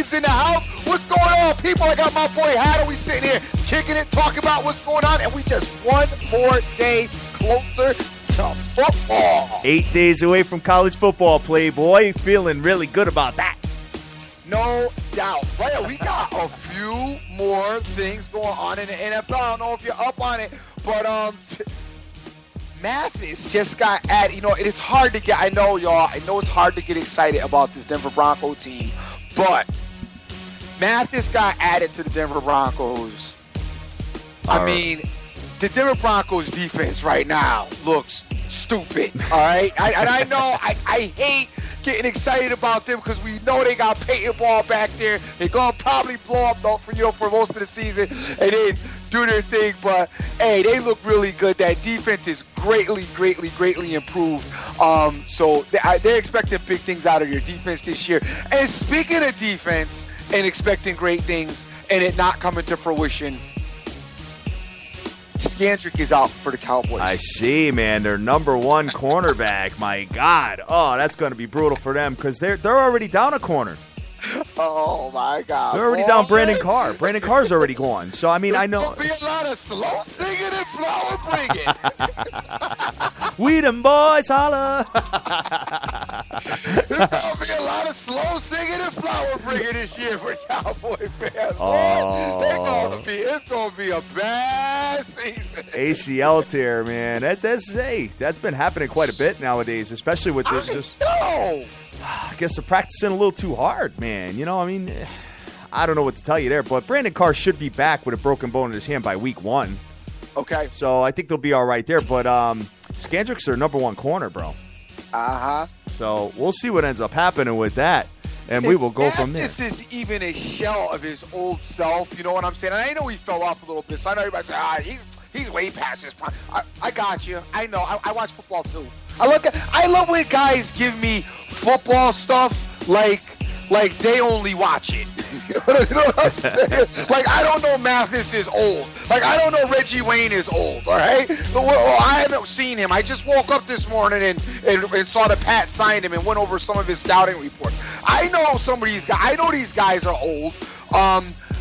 Steve's in the house. What's going on, people? I got my boy Haddon. We sitting here kicking it, talking about what's going on, and we just one more day closer to football. 8 days away from college football, Playboy. Feeling really good about that. No doubt. Player, we got a few more things going on in the NFL. I don't know if you're up on it, but Mathis just got added. You know, it is hard to get, I know, y'all, I know it's hard to get excited about this Denver Bronco team, but Mathis got added to the Denver Broncos. I mean, the Denver Broncos defense right now looks stupid, all right? I know I hate getting excited about them because we know they got Peyton Ball back there. They're going to probably blow up, though, for most of the season and then do their thing. But, hey, they look really good. That defense is greatly improved. So they're expecting big things out of your defense this year. And speaking of defense and expecting great things and it not coming to fruition, Skandrick is out for the Cowboys. I see, man. Their number one cornerback. My God. Oh, that's going to be brutal for them because they're already down a corner. Oh, my God. They're already down Brandon Carr. Brandon Carr's already gone. So, I mean, I know. There'll be a lot of slow singing and flower bringing. We them boys, holla. There's going to be a lot of slow singing and flower bringing this year for Cowboy fans. Oh. It's going to be a bad season. ACL tear, man. That's been happening quite a bit nowadays, especially with this. I guess they're practicing a little too hard, man. You know, I mean, I don't know what to tell you there, but Brandon Carr should be back with a broken bone in his hand by week 1. Okay. So I think they'll be all right there. But Skandrick's their number one corner, bro. Uh-huh. So we'll see what ends up happening with that, and we will go from there. This is even a shell of his old self, you know what I'm saying? And I know he fell off a little bit, so I know everybody's like, he's way past his prime. I got you. I know. I watch football, too. I love when guys give me football stuff like they only watch it. You know what I'm saying? Like, I don't know Mathis is old. Like, I don't know Reggie Wayne is old, all right? I haven't seen him. I just woke up this morning and saw that Pat signed him and went over some of his scouting reports. I know some of these guys. I know these guys are old.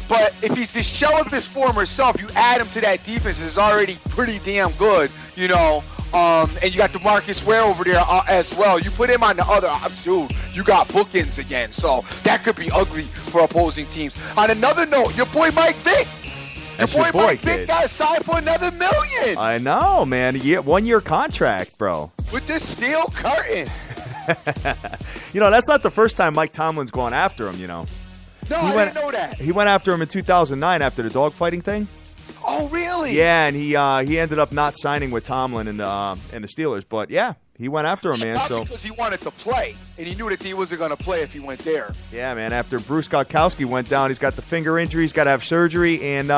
But if he's the shell of his former self, you add him to that defense, it's already pretty damn good, you know. And you got DeMarcus Ware over there as well. You put him on the other, dude, you got bookends again. So that could be ugly for opposing teams. On another note, your boy Mike Vick. Your boy Mike Vick got signed for another $1 million. I know, man. 1 year contract, bro. With this steel curtain. You know, that's not the first time Mike Tomlin's gone after him, you know. No, I didn't know that. He went after him in 2009 after the dogfighting thing. Oh, really? Yeah, and he ended up not signing with Tomlin and the Steelers. But, yeah, he went after him, man. Probably because he wanted to play, and he knew that he wasn't going to play if he went there. Yeah, man, after Bruce Godkowski went down, he's got the finger injury. He's got to have surgery. And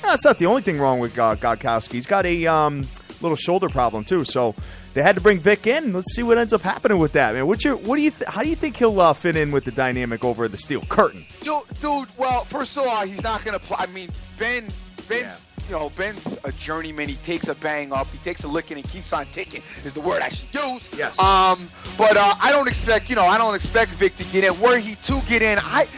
it's not the only thing wrong with Godkowski. He's got a little shoulder problem, too. So they had to bring Vic in. Let's see what ends up happening with that, man. How do you think he'll fit in with the dynamic over the steel curtain? Dude, well, first of all, he's not going to play. I mean, Ben's... Yeah. You know, Ben's a journeyman. He takes a bang up. He takes a licking and keeps on ticking is the word I should use. Yes. But I don't expect Vic to get in. Were he to get in, I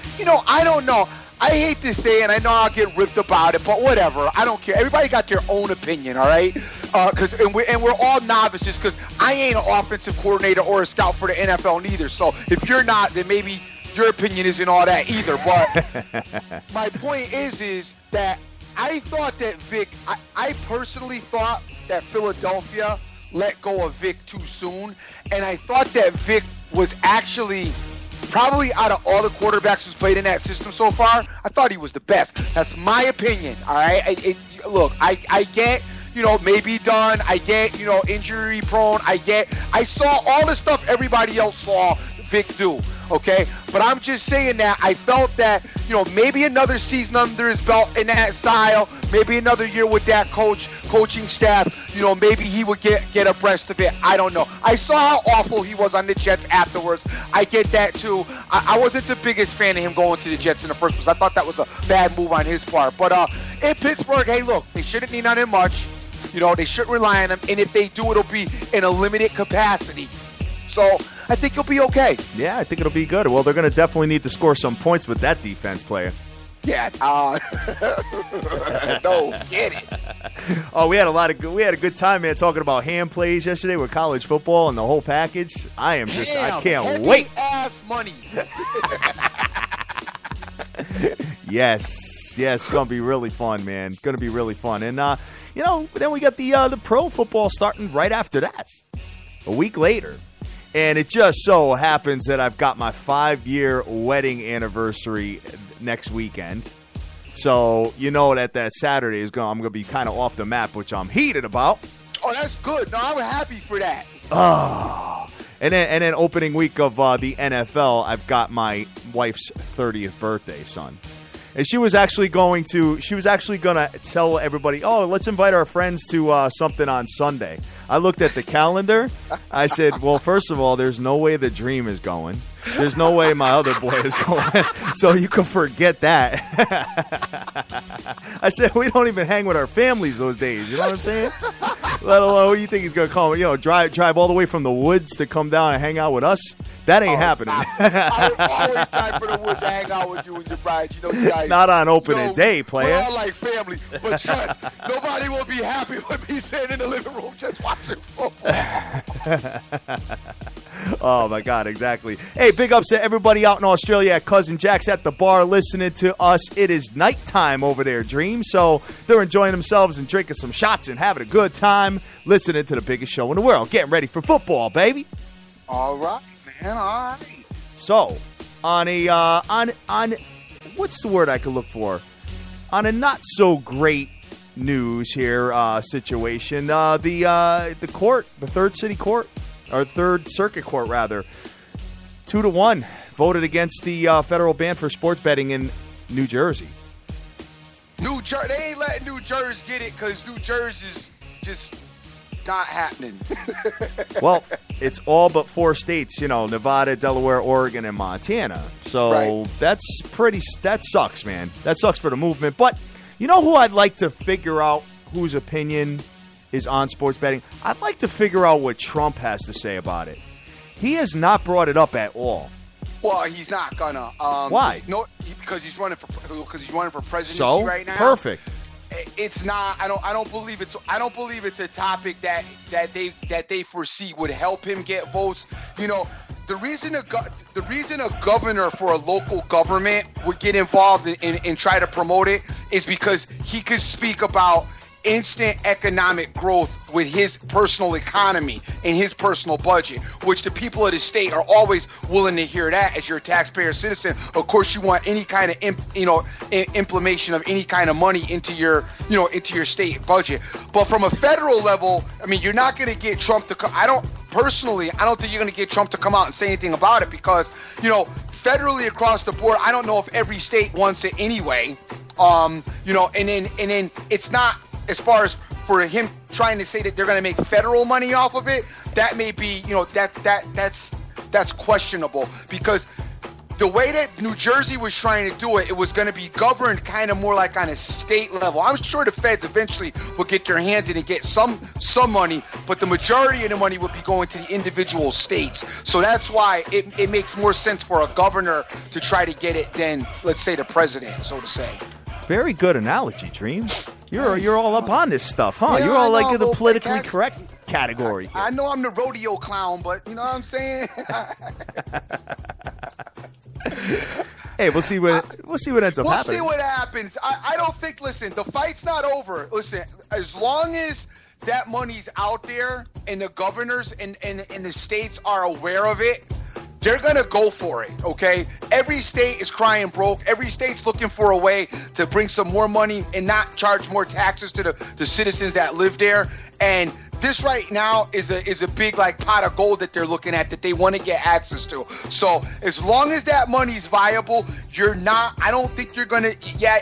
don't know. I hate to say it, and I know I'll get ripped about it, but whatever. I don't care. Everybody got their own opinion, all right? We're all novices because I ain't an offensive coordinator or a scout for the NFL neither. So if you're not, then maybe your opinion isn't all that either. But my point is that I thought that Vic, I personally thought that Philadelphia let go of Vic too soon, and I thought that Vic was actually probably out of all the quarterbacks who's played in that system so far, I thought he was the best. That's my opinion, all right? I get, maybe done. I get, injury prone. I saw all the stuff everybody else saw Vic do, okay? But I'm just saying that I felt that, maybe another season under his belt in that style, maybe another year with that coaching staff, maybe he would get abreast of it. I don't know. I saw how awful he was on the Jets afterwards. I get that too. I wasn't the biggest fan of him going to the Jets in the first place. I thought that was a bad move on his part. But in Pittsburgh, hey, look, they shouldn't lean on him much. They shouldn't rely on him. And if they do, it'll be in a limited capacity. So I think you'll be okay. Yeah, I think it'll be good. Well, they're going to definitely need to score some points with that defense player. Yeah, no, get it. Oh, we had a good time, man, talking about hand plays yesterday with college football and the whole package. I can't wait. Ass money. Yes, it's going to be really fun, man. It's going to be really fun. And, then we got the pro football starting right after that, a week later. And it just so happens that I've got my 5-year wedding anniversary next weekend. So that Saturday I'm going to be kind of off the map, which I'm heated about. Oh, that's good. No, I'm happy for that. Oh. And then opening week of the NFL, I've got my wife's 30th birthday, son. And she was actually going to tell everybody, oh, let's invite our friends to something on Sunday. I looked at the calendar. I said, well, first of all, there's no way the Dream is going. There's no way my other boy is going. So you can forget that. I said, we don't even hang with our families those days. You know what I'm saying? Let alone who you think he's going to come, drive all the way from the woods to come down and hang out with us? That ain't happening. I would always drive for the woods to hang out with you and your bride. You guys. Not on opening day, player. We're all like family. But trust, nobody will be happy with me sitting in the living room just watching football. Oh, my God, exactly. Hey, big ups to everybody out in Australia at Cousin Jack's at the bar listening to us. It is nighttime over there, Dream. So they're enjoying themselves and drinking some shots and having a good time listening to the biggest show in the world. Getting ready for football, baby. All right, man. All right. So, on what's the word I could look for? On a not so great news here situation, the court, the Third Circuit Court, rather, 2-1 voted against the federal ban for sports betting in New Jersey. They ain't letting New Jersey get it because New Jersey's just not happening. Well, it's all but 4 states, Nevada, Delaware, Oregon, and Montana. So right. that sucks, man. That sucks for the movement. But you know who I'd like to figure out whose opinion is on sports betting? I'd like to figure out what Trump has to say about it. He has not brought it up at all. Well, he's not gonna. Why? No, because he's running for presidency right now. Perfect. It's not. I don't believe it's a topic that they foresee would help him get votes. The reason a governor for a local government would get involved and try to promote it is because he could speak about instant economic growth with his personal economy and his personal budget, which the people of the state are always willing to hear that. As you're a taxpayer citizen, of course you want any kind of implementation of any kind of money into your state budget. But from a federal level, I mean, you're not going to get Trump to come. I don't think you're going to get Trump to come out and say anything about it because federally across the board, I don't know if every state wants it anyway. And then it's not. As far as for him trying to say that they're going to make federal money off of it, that may be, that's questionable because the way that New Jersey was trying to do it, it was going to be governed kind of more like on a state level. I'm sure the feds eventually will get their hands in and get some money, but the majority of the money would be going to the individual states. So that's why it makes more sense for a governor to try to get it than, let's say, the president, so to say. Very good analogy, Dream. You're all up on this stuff, huh? Yeah, you're all like in the little politically correct category. I know I'm the rodeo clown, but you know what I'm saying? Hey, we'll see what ends up happening. We'll see what happens. I don't think. Listen, the fight's not over. Listen, as long as that money's out there and the governors and the states are aware of it, they're going to go for it, okay? Every state is crying broke. Every state's looking for a way to bring some more money and not charge more taxes to the citizens that live there. And this right now is a big pot of gold that they're looking at that they want to get access to. So as long as that money's viable, I don't think you're going to,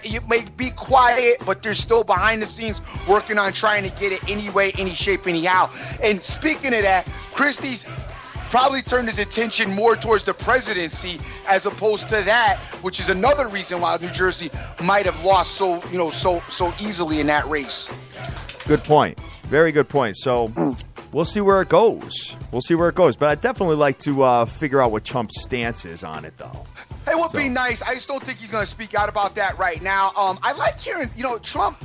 you may be quiet, but they're still behind the scenes working on trying to get it any way, any shape, anyhow. And speaking of that, Christie's probably turned his attention more towards the presidency as opposed to that, which is another reason why New Jersey might have lost so easily in that race. Good point. Very good point. So we'll see where it goes. But I'd definitely like to figure out what Trump's stance is on it, though. It would be nice. I just don't think he's going to speak out about that right now. I like hearing, Trump,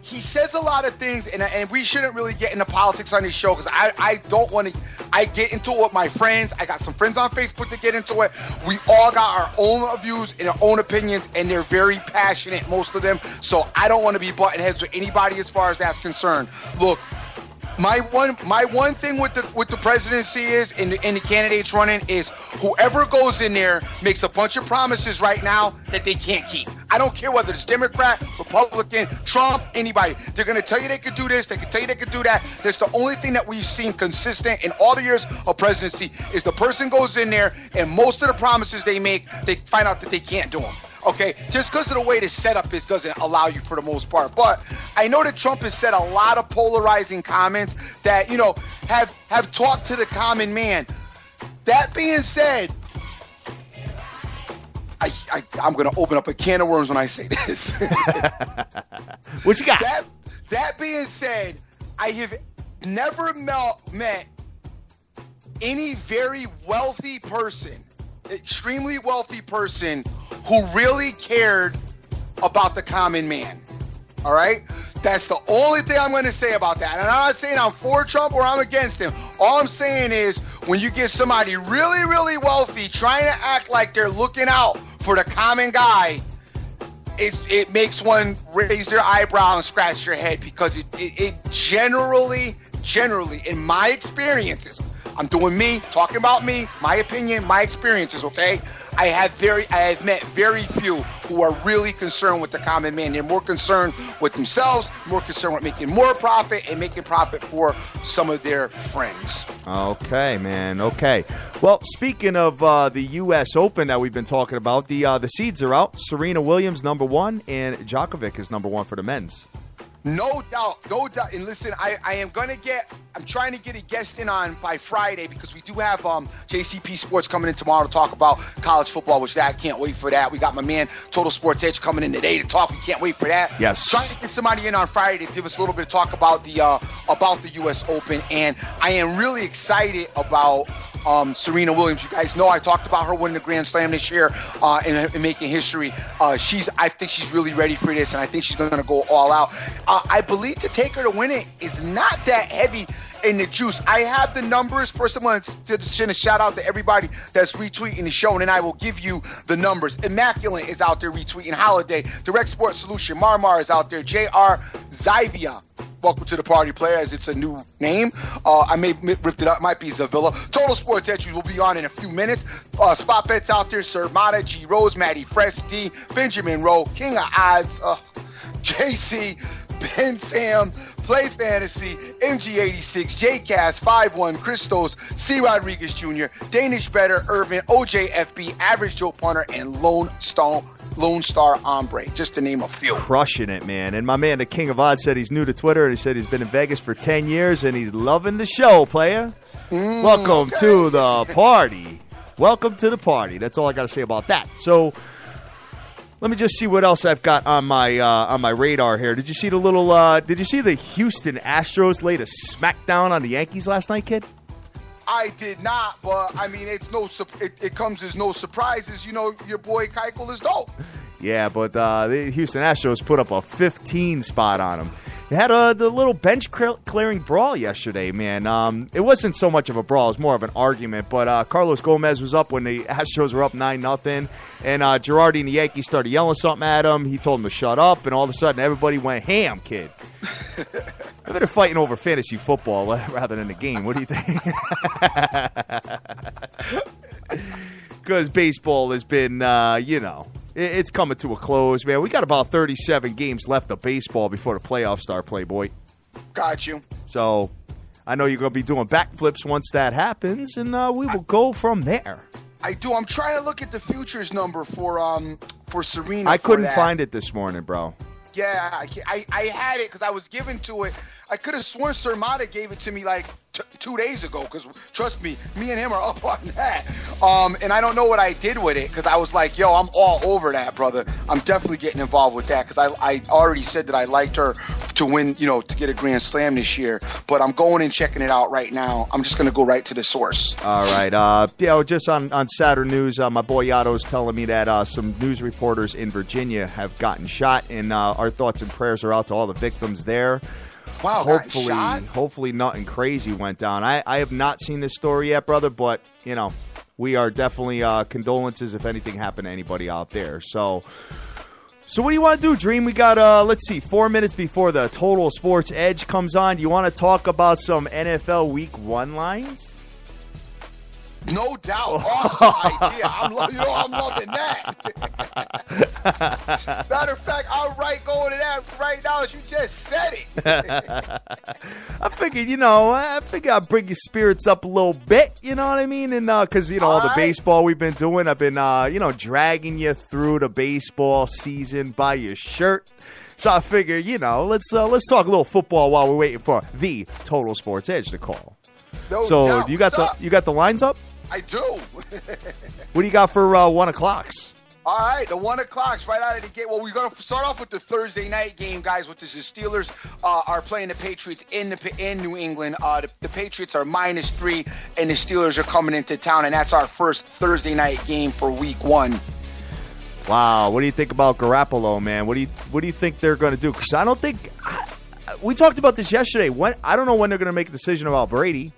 he says a lot of things, and we shouldn't really get into politics on this show because I don't want to. I get into it with my friends. I got some friends on Facebook that get into it. We all got our own views and our own opinions, and they're very passionate, most of them. So I don't want to be butting heads with anybody as far as that's concerned. Look, my one thing with the presidency is, and the candidates running, is whoever goes in there makes a bunch of promises right now that they can't keep. I don't care whether it's Democrat, Republican, Trump, anybody. They're going to tell you they could do this. They can tell you they could do that. That's the only thing that we've seen consistent in all the years of presidency is the person goes in there and most of the promises they make, they find out that they can't do them. Okay, just because of the way the setup is doesn't allow you for the most part. But I know that Trump has said a lot of polarizing comments that, have talked to the common man. That being said, I'm going to open up a can of worms when I say this. What you got? That being said, I have never met any very wealthy person, extremely wealthy person, who really cared about the common man. All right? That's the only thing I'm going to say about that. And I'm not saying I'm for Trump or I'm against him. All I'm saying is when you get somebody really, really wealthy trying to act like they're looking out for the common guy, it makes one raise their eyebrow and scratch their head because it generally, in my experiences, I'm doing me, talking about me, my opinion, my experiences, okay? I have met very few who are really concerned with the common man. They're more concerned with themselves, more concerned with making more profit and making profit for some of their friends. Okay, man. Okay. Well, speaking of the U.S. Open that we've been talking about, the seeds are out. Serena Williams, number 1, and Djokovic is number 1 for the men's. No doubt. And listen, I'm trying to get a guest in on by Friday because we do have JCP Sports coming in tomorrow to talk about college football, which I can't wait for that. We got my man Total Sports Edge coming in today to talk. We can't wait for that. Yes. Trying to get somebody in on Friday to give us a little bit of talk about the U.S. Open, and I am really excited about Serena Williams. You guys know I talked about her winning the Grand Slam this year and making history. I think she's really ready for this, and I think she's going to go all out. I believe to take her to win it is not that heavy in the juice. I have the numbers. First, I want to send a shout out to everybody that's retweeting the show, and then I will give you the numbers. Immaculate is out there retweeting. Holiday, Direct Sports Solution, Marmar is out there. JR Zivia, welcome to the party, player, as it's a new name. I may ripped it up. Might be Zavilla. Total Sports Edge will be on in a few minutes. Spot bets out there. Sir Mata, G Rose, Maddie Fresh, D, Benjamin Rowe, King of Odds, JC, Ben Sam, Play Fantasy, MG86, JCast, 51, Christos, C. Rodriguez Jr., Danish Better, Irvin, OJFB, Average Joe Punter, and Lone Star Ombre, just to name a few. Crushing it, man. And my man, the King of Odds, said he's new to Twitter, and he said he's been in Vegas for 10 years, and he's loving the show, player. Welcome to the party. Welcome to the party. That's all I got to say about that. So let me just see what else I've got on my radar here. Did you see Did you see the Houston Astros laid a smackdown on the Yankees last night, kid? I did not, but I mean, it comes as no surprises. You know, your boy Keuchel is dope. Yeah, but the Houston Astros put up a 15 spot on him. They had the little bench clearing brawl yesterday, man. It wasn't so much of a brawl; it was more of an argument. But Carlos Gomez was up when the Astros were up 9-0, and Girardi and the Yankees started yelling something at him. He told him to shut up, and all of a sudden, everybody went ham, kid. I bet they're fighting over fantasy football rather than the game. What do you think? Because baseball has been, it's coming to a close, man. We got about 37 games left of baseball before the playoffs start, Playboy. Got you. So I know you're going to be doing backflips once that happens, and we will go from there. I do. I'm trying to look at the futures number for Serena. I couldn't find it this morning, bro. Yeah, I had it because I was given to it. I could have sworn Sir Mata gave it to me like 2 days ago because, trust me and him are up on that. And I don't know what I did with it because I was like, yo, I'm all over that, brother. I'm definitely getting involved with that because I already said that I liked her to win, to get a Grand Slam this year. But I'm going and checking it out right now. I'm just going to go right to the source. All right. Just on Saturn News, my boy Yato's telling me that some news reporters in Virginia have gotten shot, and our thoughts and prayers are out to all the victims there. Wow, hopefully nothing crazy went down. I have not seen this story yet, brother, but, we are definitely condolences if anything happened to anybody out there. So what do you want to do, Dream? We got, 4 minutes before the Total Sports Edge comes on. Do you want to talk about some NFL Week 1 lines? No doubt. Awesome idea. I'm loving that. Matter of fact, I'm going to that right now as you just said it. I figured, I'd bring your spirits up a little bit, you know what I mean? And because, all the baseball we've been doing, I've been, dragging you through the baseball season by your shirt. So I figure, let's talk a little football while we're waiting for the Total Sports Edge to call. No so doubt. you got the lines up? I do. What do you got for 1 o'clocks? All right, the 1 o'clock's right out of the gate. Well, we're going to start off with the Thursday night game, guys, with the Steelers are playing the Patriots in New England. The Patriots are -3, and the Steelers are coming into town, and that's our first Thursday night game for Week 1. Wow, what do you think about Garoppolo, man? What do you think they're going to do? Because I don't think we talked about this yesterday. I don't know when they're going to make a decision about Brady.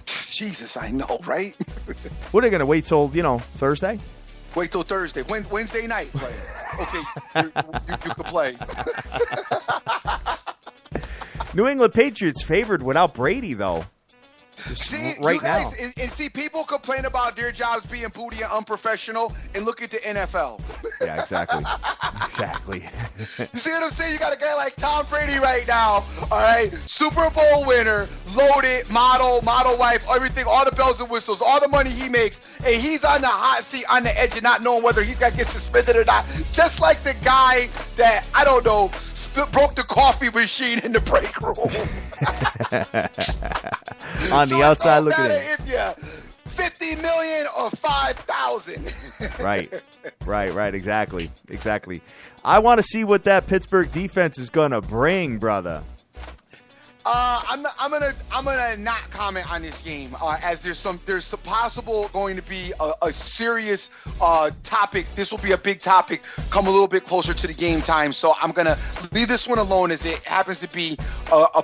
Jesus, I know, right? What are they going to wait till Thursday? Wait till Thursday. Wednesday night play. Okay, you can play. New England Patriots favored without Brady, though. See, right you guys, now. And see, people complain about their jobs being booty and unprofessional, and look at the NFL. Yeah, exactly. Exactly. You see what I'm saying? You got a guy like Tom Brady right now, all right? Super Bowl winner, loaded, model wife, everything, all the bells and whistles, all the money he makes, and he's on the hot seat, on the edge of not knowing whether he's got to get suspended or not. Just like the guy that, I don't know, broke the coffee machine in the break room. On the outside looking in. If you $50 million or $5,000. Right. Exactly. I want to see what that Pittsburgh defense is gonna bring, brother. I'm gonna not comment on this game as there's possible going to be a serious topic. This will be a big topic come a little bit closer to the game time, so I'm gonna leave this one alone as it happens to be a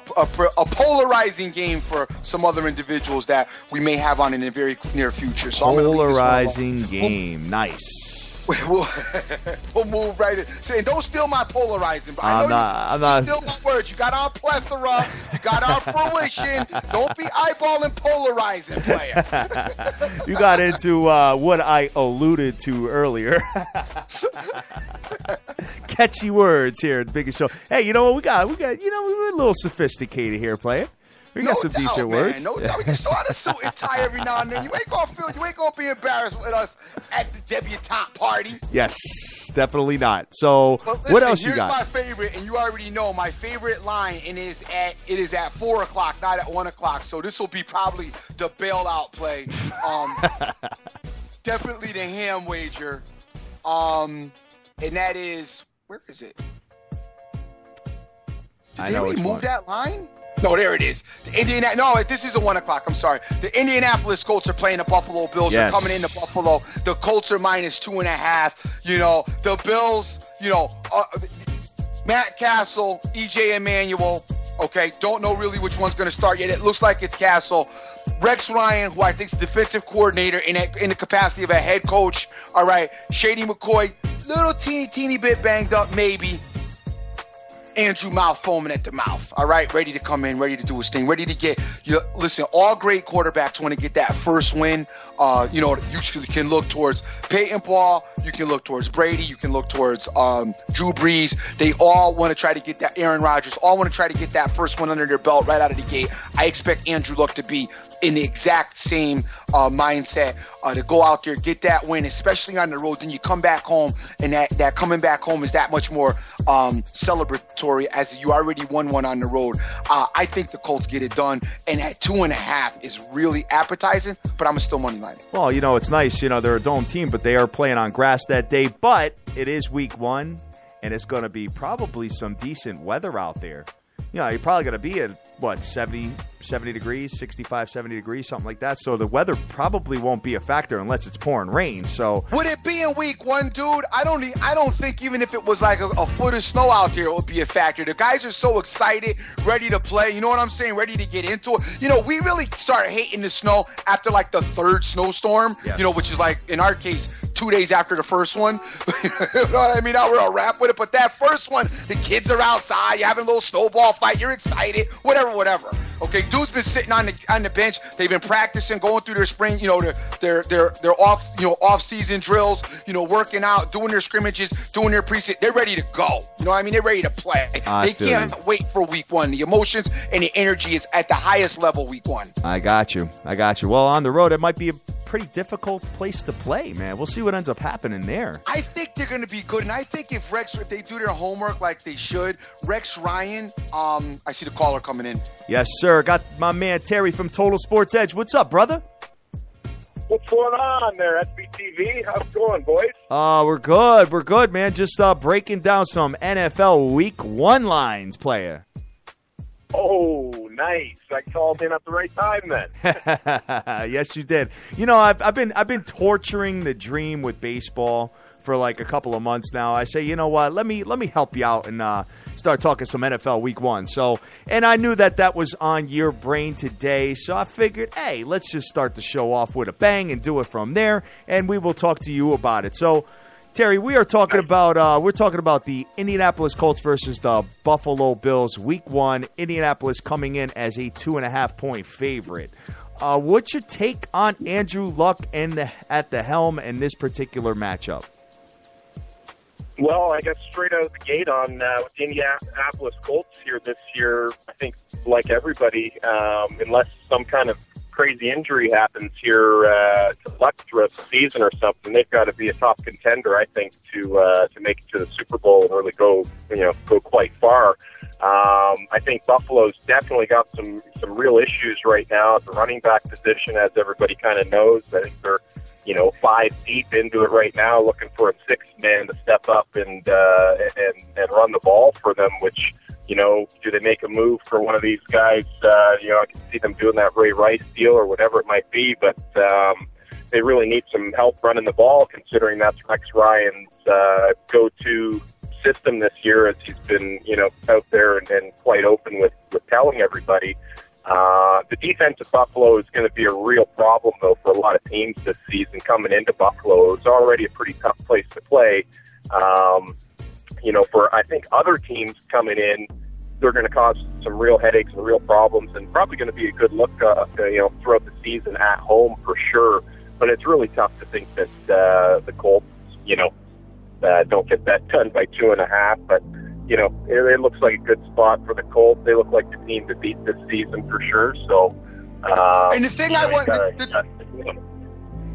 polarizing game for some other individuals that we may have on in the very near future. So polarizing game, nice. We'll move right in. And don't steal my polarizing. But I'm not. Steal my words. You got our plethora. You got our fruition. Don't be eyeballing polarizing, player. You got into what I alluded to earlier. Catchy words here at the biggest show. Hey, you know what we got? We're a little sophisticated here, player. We got some decent words. No doubt. We can start a suit and tie every now and then. You ain't gonna be embarrassed with us at the debutante party. Yes, definitely not. So listen, what else you got? Here's my favorite, and you already know my favorite line, and it is at 4 o'clock, not at 1 o'clock. So this will be probably the bailout play. Definitely the ham wager. And that is, where is it? Did they remove that line? No, there it is. This is a 1 o'clock. I'm sorry. The Indianapolis Colts are playing the Buffalo Bills. Yes. They're coming into Buffalo. The Colts are -2.5. The Bills, Matt Castle, EJ Emanuel. Okay, don't know really which one's going to start yet. It looks like it's Castle. Rex Ryan, who I think is the defensive coordinator in the capacity of a head coach. All right, Shady McCoy, little teeny bit banged up maybe. Andrew Mouth foaming at the mouth, all right? Ready to come in, ready to do his thing, ready to get – listen, all great quarterbacks want to get that first win. You can look towards Peyton Paul. You can look towards Brady. You can look towards Drew Brees. They all want to try to get that – Aaron Rodgers, all want to try to get that first one under their belt right out of the gate. I expect Andrew Luck to be in the exact same mindset to go out there, get that win, especially on the road. Then you come back home, and that coming back home is that much more celebratory as you already won one on the road. I think the Colts get it done, and at 2.5 is really appetizing, but I'm still money line. Well, it's nice. They're a dome team, but they are playing on grass that day. But it is week 1, and it's going to be probably some decent weather out there. You know, you're probably going to be at, 70 degrees, 65, 70 degrees, something like that. So the weather probably won't be a factor unless it's pouring rain. So would it be in week 1, dude? I don't think even if it was like a foot of snow out there, it would be a factor. The guys are so excited, ready to play. You know what I'm saying? Ready to get into it. You know, we really started hating the snow after like the 3rd snowstorm, yes. You know, which is like, in our case, 2 days after the first one. You know what I mean? Now we're all wrap with it. But that first one, the kids are outside. You're having a little snowball fight. You're excited. Whatever. Okay, dude's been sitting on the bench. They've been practicing, going through their spring, you know, their off season drills, you know, working out, doing their scrimmages, doing their preseason. They're ready to go. You know what I mean? They're ready to play. They can't wait for week 1. The emotions and the energy is at the highest level week 1. I got you. Well, on the road, it might be a pretty difficult place to play, man. We'll see what ends up happening there. I think they're going to be good, and I think if they do their homework like they should, Rex Ryan, I see the caller coming in. Yes, sir. Got my man Terry from Total Sports Edge. What's up, brother? What's going on there, SBTV? How's it going, boys? We're good, man. Just breaking down some NFL Week 1 lines, player. Oh, nice. I called in at the right time then. Yes, you did. You know, I've been torturing the dream with baseball for like a couple of months now. I say, you know what? Let me help you out and start talking some NFL Week 1. So, and I knew that was on your brain today, so I figured, hey, let's just start the show off with a bang and do it from there, and we will talk to you about it. So, Terry, we are talking about the Indianapolis Colts versus the Buffalo Bills Week 1. Indianapolis coming in as a 2.5-point favorite. What's your take on Andrew Luck at the helm in this particular matchup? Well, I guess straight out of the gate on with the Indianapolis Colts here this year, I think like everybody, unless some kind of crazy injury happens here to Luck throughout the season or something, they've got to be a top contender, I think, to make it to the Super Bowl and really go quite far. I think Buffalo's definitely got some real issues right now at the running back position, as everybody kind of knows. I think they're 5 deep into it right now, looking for a 6th man to step up and run the ball for them, which, do they make a move for one of these guys? I can see them doing that Ray Rice deal or whatever it might be, but they really need some help running the ball, considering that's Rex Ryan's go-to system this year, as he's been, out there and quite open with telling everybody. The defense of Buffalo is going to be a real problem, though, for a lot of teams this season coming into Buffalo. It's already a pretty tough place to play. For, I think, other teams coming in, they're going to cause some real headaches and real problems, and probably going to be a good look, throughout the season at home for sure. But it's really tough to think that the Colts, don't get that done by 2.5. But it looks like a good spot for the Colts. They look like the team to beat this season for sure. So, and the thing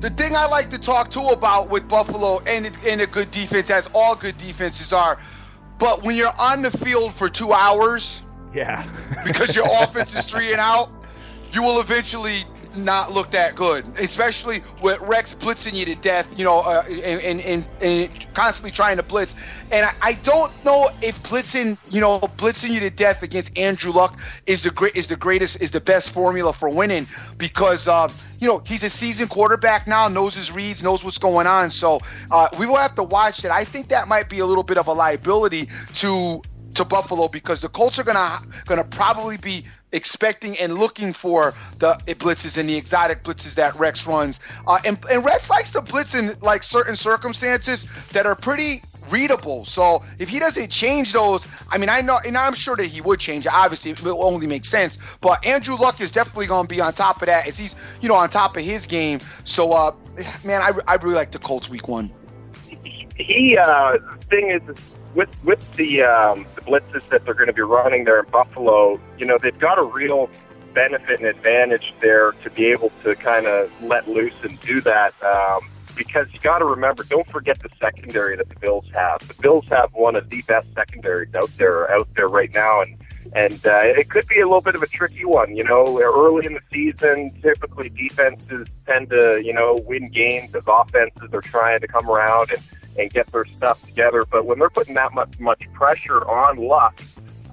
the thing I like to talk to about with Buffalo and a good defense, as all good defenses are, but when you're on the field for 2 hours, yeah, because your offense is 3 and out, you will eventually not look that good, especially with Rex blitzing you to death, and constantly trying to blitz. And I don't know if blitzing you to death against Andrew Luck is the best formula for winning, because he's a seasoned quarterback now, knows his reads, knows what's going on. So we will have to watch that. I think that might be a little bit of a liability to Buffalo, because the Colts are gonna probably be expecting and looking for the blitzes and the exotic blitzes that Rex runs. And Rex likes to blitz in like certain circumstances that are pretty readable. So if he doesn't change those, I mean, I know, and I'm sure that he would change it. Obviously, it will only make sense. But Andrew Luck is definitely going to be on top of that, as he's, on top of his game. So, man, I really like the Colts Week 1. The thing is, with the blitzes that they're going to be running there in Buffalo, they've got a real benefit and advantage there to be able to kind of let loose and do that, because you got to remember, don't forget the secondary that the Bills have. The Bills have one of the best secondaries out there right now, and it could be a little bit of a tricky one. Early in the season, typically defenses tend to win games as offenses are trying to come around and get their stuff together. But when they're putting that much pressure on Luck,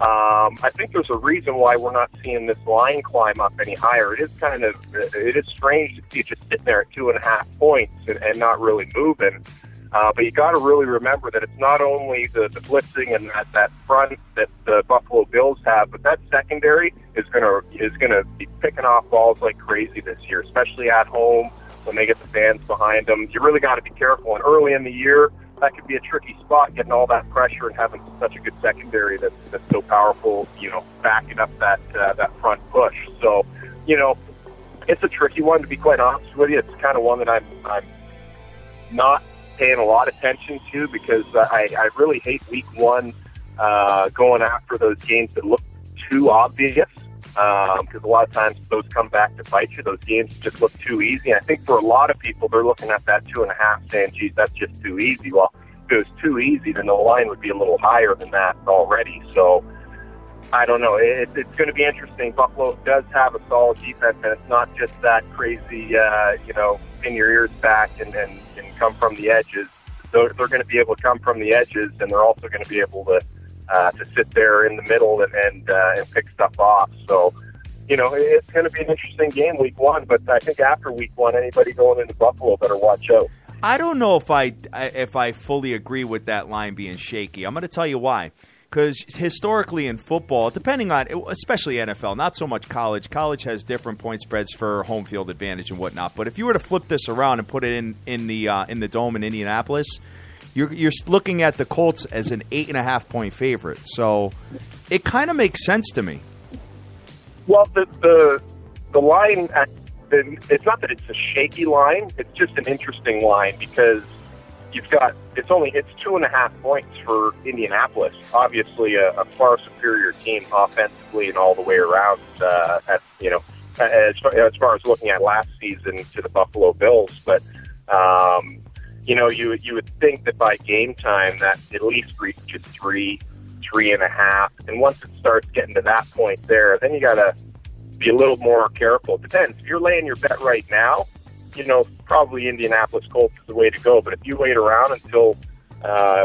I think there's a reason why we're not seeing this line climb up any higher. It is strange to see it just sitting there at 2.5 points and not really moving. But you got to really remember that it's not only the blitzing and that front that the Buffalo Bills have, but that secondary is gonna be picking off balls like crazy this year, especially at home when they get the fans behind them. You really got to be careful. And early in the year, that could be a tricky spot, getting all that pressure and having such a good secondary that's so powerful, backing up that front push. So, it's a tricky one, to be quite honest with you. It's kind of one that I'm not paying a lot of attention to, because I really hate week one going after those games that look too obvious, because a lot of times those come back to bite you. Those games just look too easy. And I think for a lot of people, they're looking at that 2.5 saying, geez, that's just too easy. Well, if it was too easy, then the line would be a little higher than that already. So I don't know. It's going to be interesting. Buffalo does have a solid defense, and it's not just that crazy, pin your ears back and come from the edges. They're going to be able to come from the edges, and they're also going to be able to sit there in the middle and pick stuff off. So, it's going to be an interesting game week one, but I think after week one, anybody going into Buffalo better watch out. I don't know if I fully agree with that line being shaky. I'm going to tell you why. Because historically in football, depending on, especially NFL, not so much college. College has different point spreads for home field advantage and whatnot. But if you were to flip this around and put it in the Dome in Indianapolis, you're looking at the Colts as an 8.5 point favorite. So it kind of makes sense to me. Well, the line, it's not that it's a shaky line. It's just an interesting line, because it's 2.5 points for Indianapolis. Obviously, a far superior team offensively and all the way around. As far as looking at last season to the Buffalo Bills, but you would think that by game time that at least reaches 3.5, and once it starts getting to that point there, then you got to be a little more careful. It depends. If you're laying your bet right now, probably Indianapolis Colts is the way to go. But if you wait around until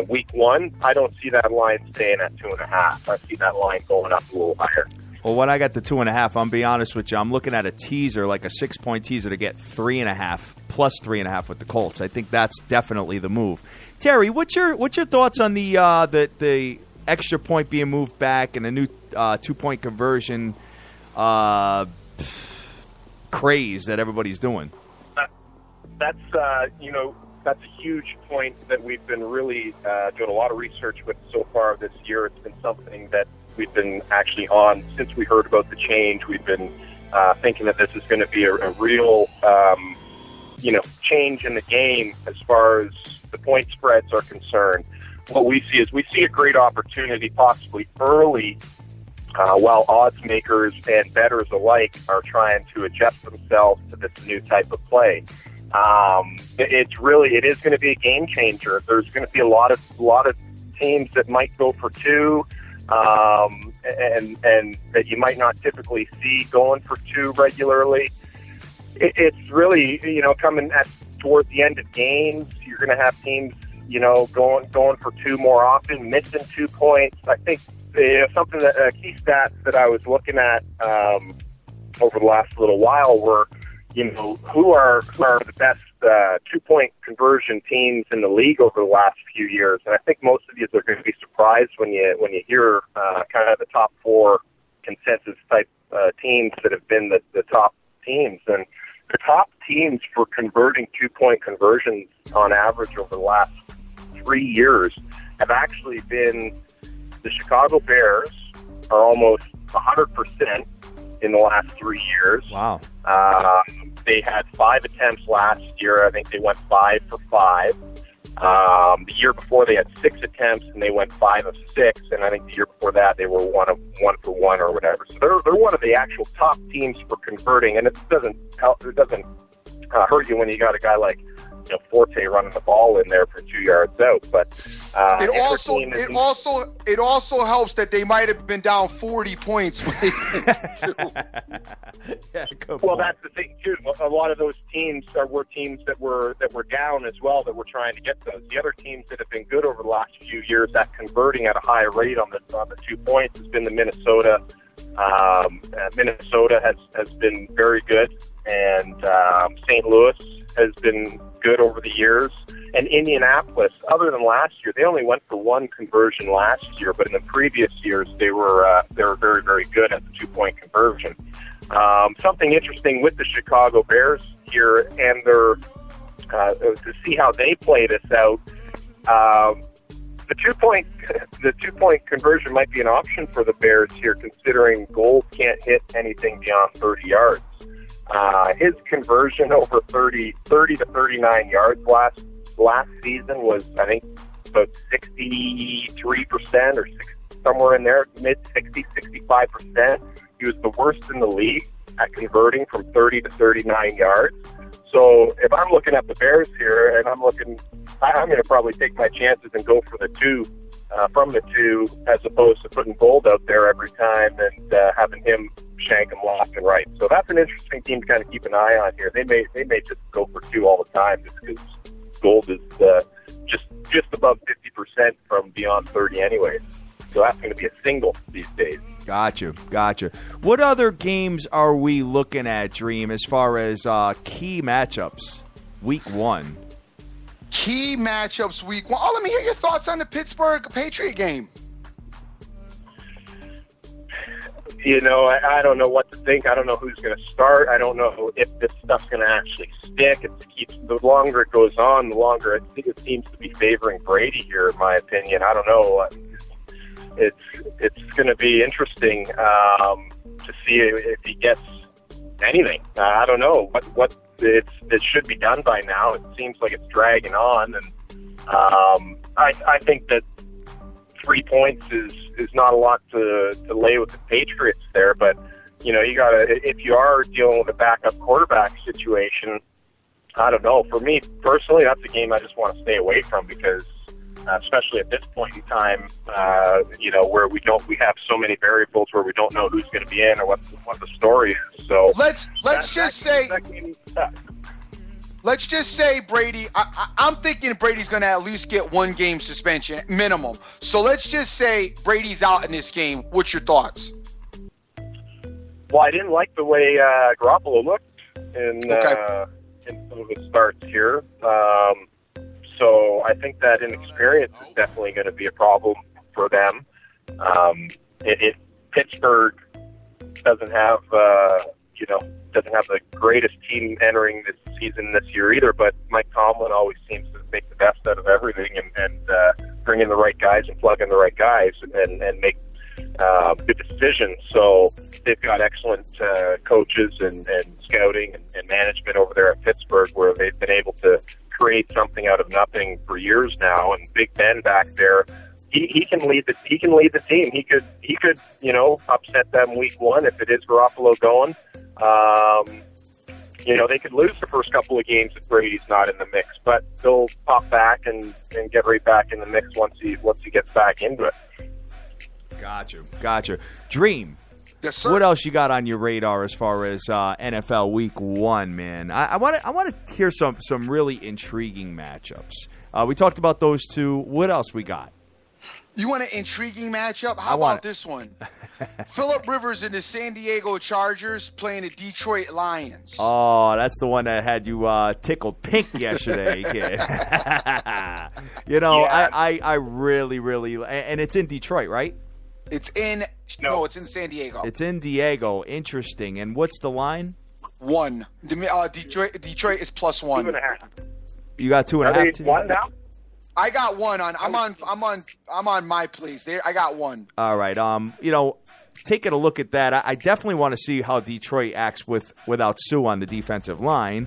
week one, I don't see that line staying at 2.5. I see that line going up a little higher. Well, when I got the 2.5, I'm be honest with you, I'm looking at a teaser, like a 6-point teaser, to get 3.5 plus 3.5 with the Colts. I think that's definitely the move. Terry, what's your thoughts on the extra point being moved back and a new 2-point conversion craze that everybody's doing? That's a huge point that we've been really doing a lot of research with so far this year. It's been something that we've been actually on since we heard about the change. We've been thinking that this is going to be a real, change in the game as far as the point spreads are concerned. What we see is a great opportunity, possibly early, while odds makers and bettors alike are trying to adjust themselves to this new type of play. It is going to be a game changer. There's going to be a lot of teams that might go for two, and that you might not typically see going for two regularly. It's really, coming towards the end of games, you're going to have teams, going for two more often, missing 2 points. I think something a key stats that I was looking at over the last little while were, who are the best 2-point conversion teams in the league over the last few years. And I think most of you are going to be surprised when you hear kind of the top 4 consensus type teams that have been the top teams. And the top teams for converting 2-point conversions on average over the last 3 years have actually been the Chicago Bears, are almost 100% in the last 3 years. Wow. They had 5 attempts last year. I think they went 5 for 5. The year before they had 6 attempts and they went 5 of 6. And I think the year before that they were 1 for 1 or whatever. So they're one of the actual top teams for converting. And it doesn't hurt you when you got a guy like Forte running the ball in there for 2 yards out. But it also helps that they might have been down 40 points. Well, that's the thing too. A lot of those teams were teams that were down as well, that were trying to get those. The other teams that have been good over the last few years at converting at a high rate on the 2 points has been the Minnesota. Minnesota has been very good, and St. Louis has been good over the years. And Indianapolis, other than last year, they only went for one conversion last year, but in the previous years they were very, very good at the 2-point conversion. Something interesting with the Chicago Bears here, and their to see how they play this out. The 2-point conversion might be an option for the Bears here, considering Gold can't hit anything beyond 30 yards. His conversion over 30 to 39 yards last season was, I think, about 63% or somewhere in there, mid 60, 65%. He was the worst in the league at converting from 30 to 39 yards. So if I'm looking at the Bears here, and I'm going to probably take my chances and go for the 2, from the 2, as opposed to putting Gold out there every time and having him shank them left and right. So that's an interesting team to kind of keep an eye on here. They may just go for 2 all the time, just because Gold is just above 50% from beyond 30 anyways. So that's going to be a single these days. Gotcha. What other games are we looking at, Dream, as far as key matchups week 1? Key matchups week 1. Oh, let me hear your thoughts on the Pittsburgh Patriot game. I don't know what to think. I don't know who's going to start. I don't know if this stuff's going to actually stick. The longer it goes on, the longer it seems to be favoring Brady here, in my opinion. I don't know. It's going to be interesting to see if he gets anything. I don't know what it should be done by now. It seems like it's dragging on, and I think that 3 points is not a lot to lay with the Patriots there. But you gotta, if you are dealing with a backup quarterback situation, I don't know. For me personally, that's a game I just want to stay away from, because especially at this point in time, where we have so many variables where we don't know who's going to be in or what the story is. So let's just say Brady. I'm thinking Brady's going to at least get 1 game suspension minimum. So let's just say Brady's out in this game. What's your thoughts? Well, I didn't like the way Garoppolo looked in some of his starts here. So I think that inexperience is definitely going to be a problem for them. Pittsburgh doesn't have the greatest team entering this season this year either, but Mike Tomlin always seems to make the best out of everything and bring in the right guys and plug in the right guys and make good decisions. So they've got excellent coaches and scouting and management over there at Pittsburgh, where they've been able to create something out of nothing for years now. And Big Ben back there, he can lead the team. He could upset them week 1 if it is Garoppolo going. They could lose the first couple of games if Brady's not in the mix, but they'll pop back and get right back in the mix once he gets back into it. Gotcha. Dream. Yes, sir. What else you got on your radar as far as NFL Week 1, man? I want to hear some really intriguing matchups. We talked about those 2. What else we got? You want an intriguing matchup? How about this one? Phillip Rivers and the San Diego Chargers playing the Detroit Lions. Oh, that's the one that had you tickled pink yesterday, kid. I really, and it's in Detroit, right? It's in San Diego. It's in Diego. Interesting. And what's the line? 1. Detroit is +1. 2.5. You got 2.5. 1 now? I got 1 on. I'm on my place. I got 1. All right. Taking a look at that, I definitely want to see how Detroit acts without Sue on the defensive line.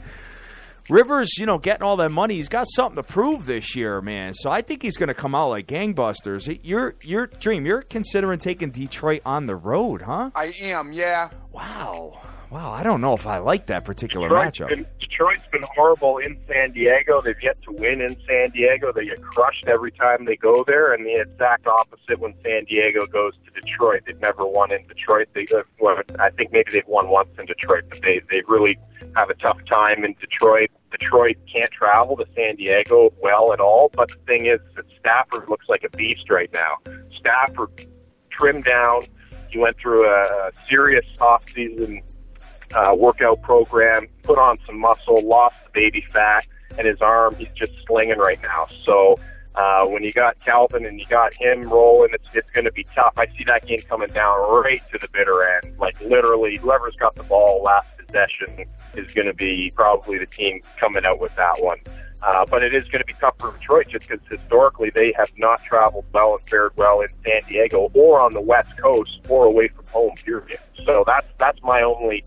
Rivers, getting all that money, he's got something to prove this year, man. So I think he's going to come out like gangbusters. You're considering taking Detroit on the road, huh? I am, yeah. Wow. Wow, I don't know if I like that particular matchup. Detroit's been horrible in San Diego. They've yet to win in San Diego. They get crushed every time they go there, and the exact opposite when San Diego goes to Detroit. They've never won in Detroit. I think maybe they've won once in Detroit, but they really have a tough time in Detroit. Detroit can't travel to San Diego well at all, but the thing is that Stafford looks like a beast right now. Stafford trimmed down. He went through a serious offseason workout program, put on some muscle, lost the baby fat, and his arm, he's just slinging right now. So when you got Calvin and you got him rolling, it's going to be tough. I see that game coming down right to the bitter end. Like literally, whoever's got the ball last possession is going to be probably the team coming out with that one. But it is going to be tough for Detroit just because historically they have not traveled well and fared well in San Diego or on the West Coast or away from home, period. So that's my only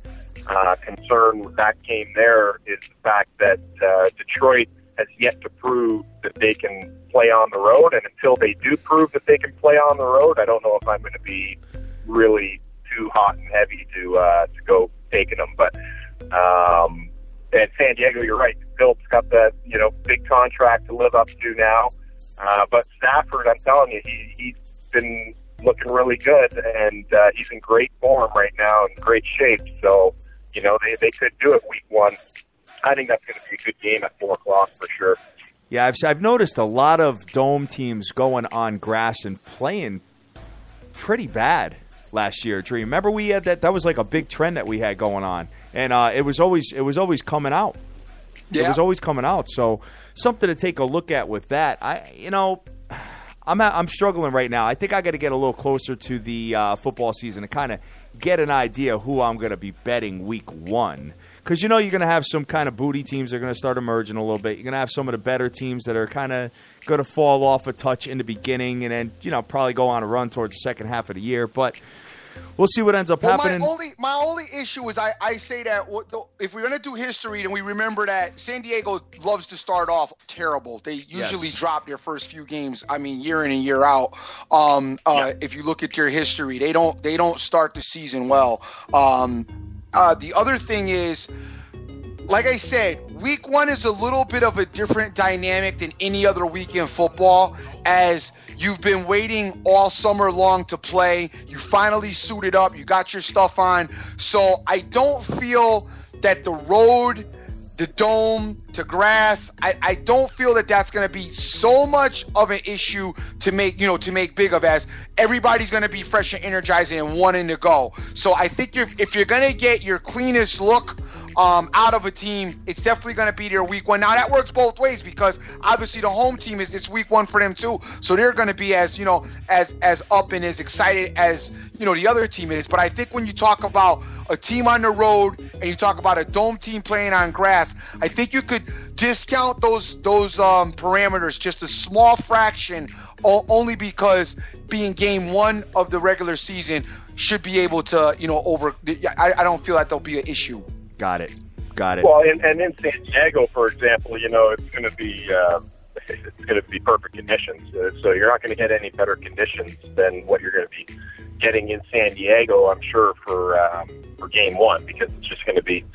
concern with that game there is the fact that Detroit has yet to prove that they can play on the road. And until they do prove that they can play on the road, I don't know if I'm going to be really too hot and heavy to go taking them. But and San Diego, you're right. Phillips got that big contract to live up to now. But Stafford, I'm telling you, he's been looking really good, and he's in great form right now, in great shape. So they could do it week one. I think that's going to be a good game at 4:00 for sure. Yeah, I've noticed a lot of dome teams going on grass and playing pretty bad last year. Dream, remember we had that was like a big trend that we had going on, and it was always coming out. Yeah. It was always coming out. So something to take a look at with that. I'm struggling right now. I think I got to get a little closer to the football season to kind of get an idea who I'm going to be betting week one. Because you're going to have some kind of booty teams that are going to start emerging a little bit. You're going to have some of the better teams that are kind of going to fall off a touch in the beginning and then probably go on a run towards the second half of the year. But we'll see what ends up happening. My only issue is I say that if we're going to do history, then we remember that San Diego loves to start off terrible. They usually drop their first few games, year in and year out. If you look at their history, they don't start the season well. The other thing is, like I said, week one is a little bit of a different dynamic than any other week in football, as you've been waiting all summer long to play. You finally suited up. You got your stuff on. So I don't feel that the road, the dome, to grass, I don't feel that that's going to be so much of an issue to make big of, as everybody's going to be fresh and energized and wanting to go. So I think if you're going to get your cleanest look out of a team, it's definitely going to be their week one. Now that works both ways, because obviously the home team is week one for them too, so they're going to be as up and as excited as the other team is. But I think when you talk about a team on the road and you talk about a dome team playing on grass, I think you could discount those parameters just a small fraction, only because being game one of the regular season should be able to I don't feel that there'll be an issue. Got it. Well, and in San Diego, for example, it's going to be perfect conditions. So you're not going to get any better conditions than what you're going to be getting in San Diego, I'm sure, for game one, because it's just going to be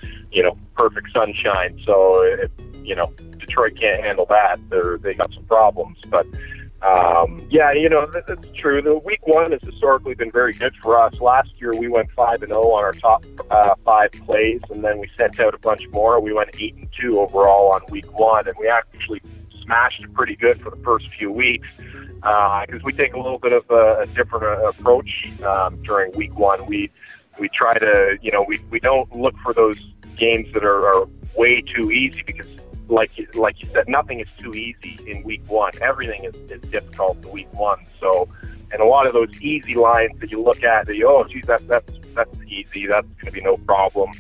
perfect sunshine. So if Detroit can't handle that, they got some problems. But that's true. The week one has historically been very good for us. Last year we went 5-0 on our top 5 plays, and then we sent out a bunch more. We went 8-2 overall on week one, and we actually smashed it pretty good for the first few weeks, because we take a little bit of a different approach during week one. We try to we don't look for those games that are way too easy, because like you said, nothing is too easy in week one. Everything is difficult in week one. So, and a lot of those easy lines that you look at, that's easy, that's going to be no problem.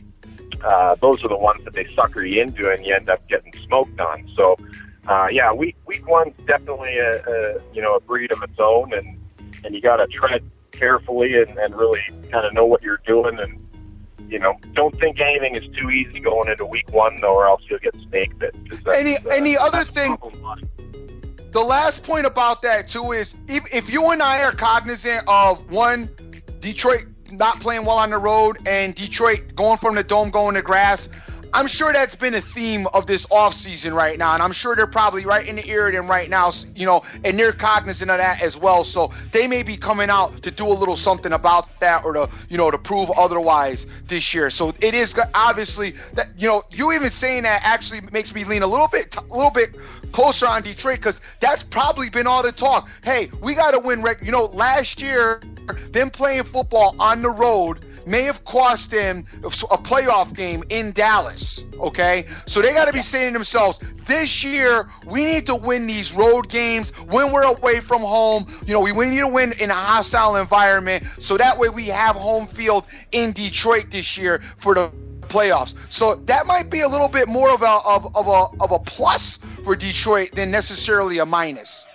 Those are the ones that they sucker you into, and you end up getting smoked on. So, week one's definitely a breed of its own, and you got to tread carefully and really kind of know what you're doing, and don't think anything is too easy going into week one, though, or else you'll get snake bit. Any other thing, the last point about that, too, is if you and I are cognizant of, one, Detroit not playing well on the road and Detroit going from the dome, going to grass. I'm sure that's been a theme of this offseason right now, and I'm sure they're probably right in the ear of them right now, and they're cognizant of that as well. So they may be coming out to do a little something about that, or to prove otherwise this year. So it is obviously that, you even saying that actually makes me lean a little bit closer on Detroit, because that's probably been all the talk. Hey, we got to win. Last year, them playing football on the road may have cost them a playoff game in Dallas, okay? So they got to be saying to themselves, this year, we need to win these road games when we're away from home. We need to win in a hostile environment, so that way we have home field in Detroit this year for the playoffs. So that might be a little bit more of a plus for Detroit than necessarily a minus.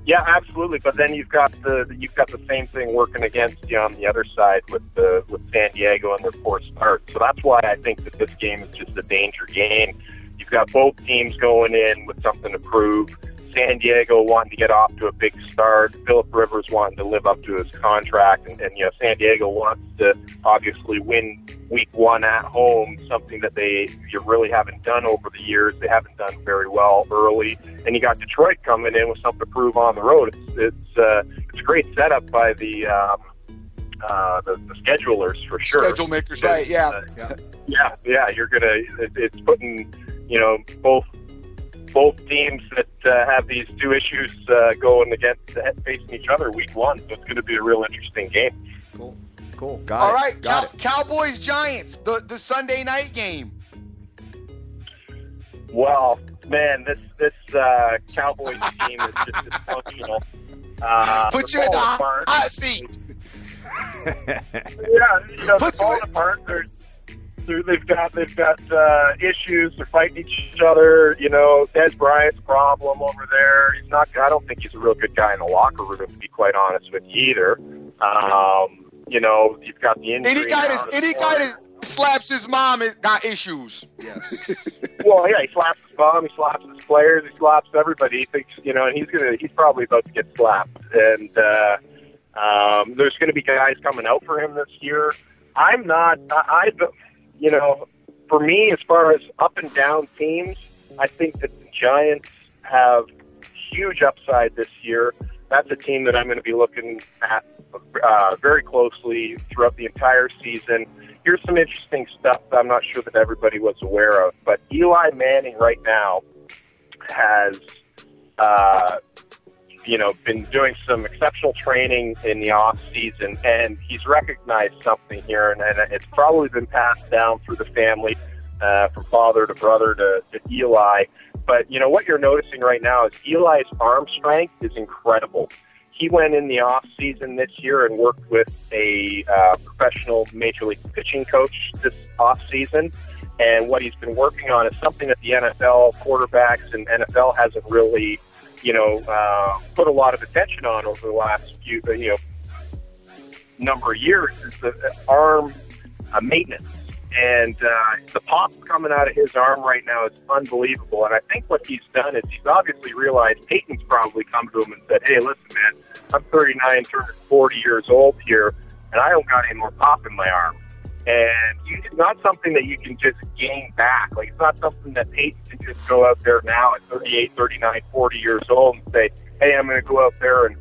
Yeah, absolutely. But then you've got the same thing working against you on the other side with San Diego and their poor start. So that's why I think that this game is just a danger game. You've got both teams going in with something to prove. San Diego wanting to get off to a big start. Phillip Rivers wanting to live up to his contract, and San Diego wants to obviously win week one at home, something that you really haven't done over the years. They haven't done very well early, and you got Detroit coming in with something to prove on the road. It's a great setup by the schedulers for sure. Schedule makers, right? Yeah. You're it's putting both teams that have these two issues going against facing each other week one. So it's going to be a real interesting game. Cool. Got All it. right, Got it. Cowboys Giants, the Sunday night game. Well, man, this Cowboys team is just dysfunctional. Put you in the hot seat. They're falling apart. They've got issues. They're fighting each other. Des Bryant's problem over there. I don't think he's a real good guy in the locker room, to be quite honest with you either. You've got the injury. Any guy that slaps his mom has got issues. Yes. Well, yeah, he slaps his mom, he slaps his players, he slaps everybody. He thinks, and he's probably about to get slapped. And there's going to be guys coming out for him this year. For me, as far as up and down teams, I think that the Giants have huge upside this year. That's a team that I'm going to be looking at very closely throughout the entire season. Here's some interesting stuff that I'm not sure that everybody was aware of, but Eli Manning right now has been doing some exceptional training in the off season, and he's recognized something here, and it's probably been passed down through the family, from father to brother to Eli. But what you're noticing right now is Eli's arm strength is incredible. He went in the off season this year and worked with a professional major league pitching coach this off season. And what he's been working on is something that the NFL quarterbacks and NFL hasn't really put a lot of attention on over the last few, number of years, is the arm maintenance. And the pop coming out of his arm right now is unbelievable. And I think what he's done is he's obviously realized Peyton's probably come to him and said, hey, listen, man, I'm 39, turning 40 years old here, and I don't got any more pop in my arm. And it's not something that you can just gain back. Like, it's not something that Peyton can just go out there now at 38, 39, 40 years old and say, hey, I'm going to go out there and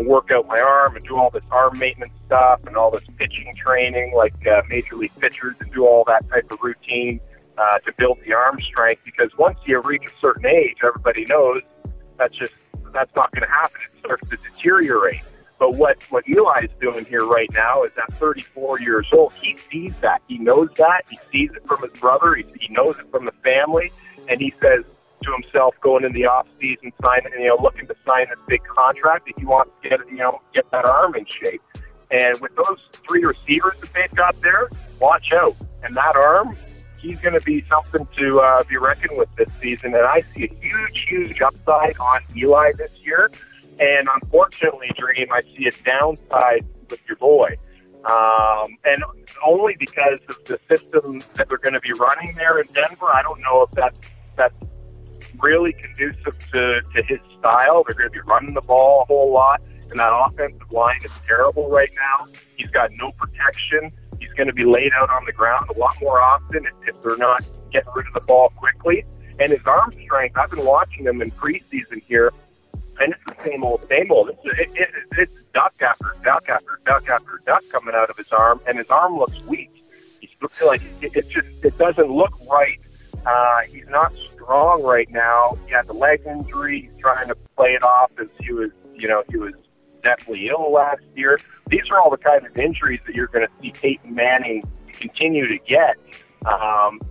work out my arm and do all this arm maintenance stuff and all this pitching training like major league pitchers, and do all that type of routine to build the arm strength. Because once you reach a certain age, everybody knows that's not going to happen. It starts to deteriorate. But what Eli's doing here right now is at 34 years old, he sees that. He knows that. He sees it from his brother. He knows it from the family. And he says to himself, going in the off-season, looking to sign this big contract, that he wants to get that arm in shape. And with those three receivers that they've got there, watch out. And that arm, he's going to be something to be reckoned with this season. And I see a huge, huge upside on Eli this year. And unfortunately, Dream, I see a downside with your boy. And only because of the system that they're going to be running there in Denver. I don't know if that's really conducive to his style. They're going to be running the ball a whole lot. And and that offensive line is terrible right now. He's got no protection. He's going to be laid out on the ground a lot more often if they're not getting rid of the ball quickly. And his arm strength, I've been watching him in preseason here, and it's the same old, same old. It's duck after duck after duck after duck coming out of his arm, and his arm looks weak. He's like it doesn't look right. He's not strong right now. He had the leg injury. He's trying to play it off as he was definitely ill last year. These are all the kind of injuries that you're going to see Peyton Manning continue to get.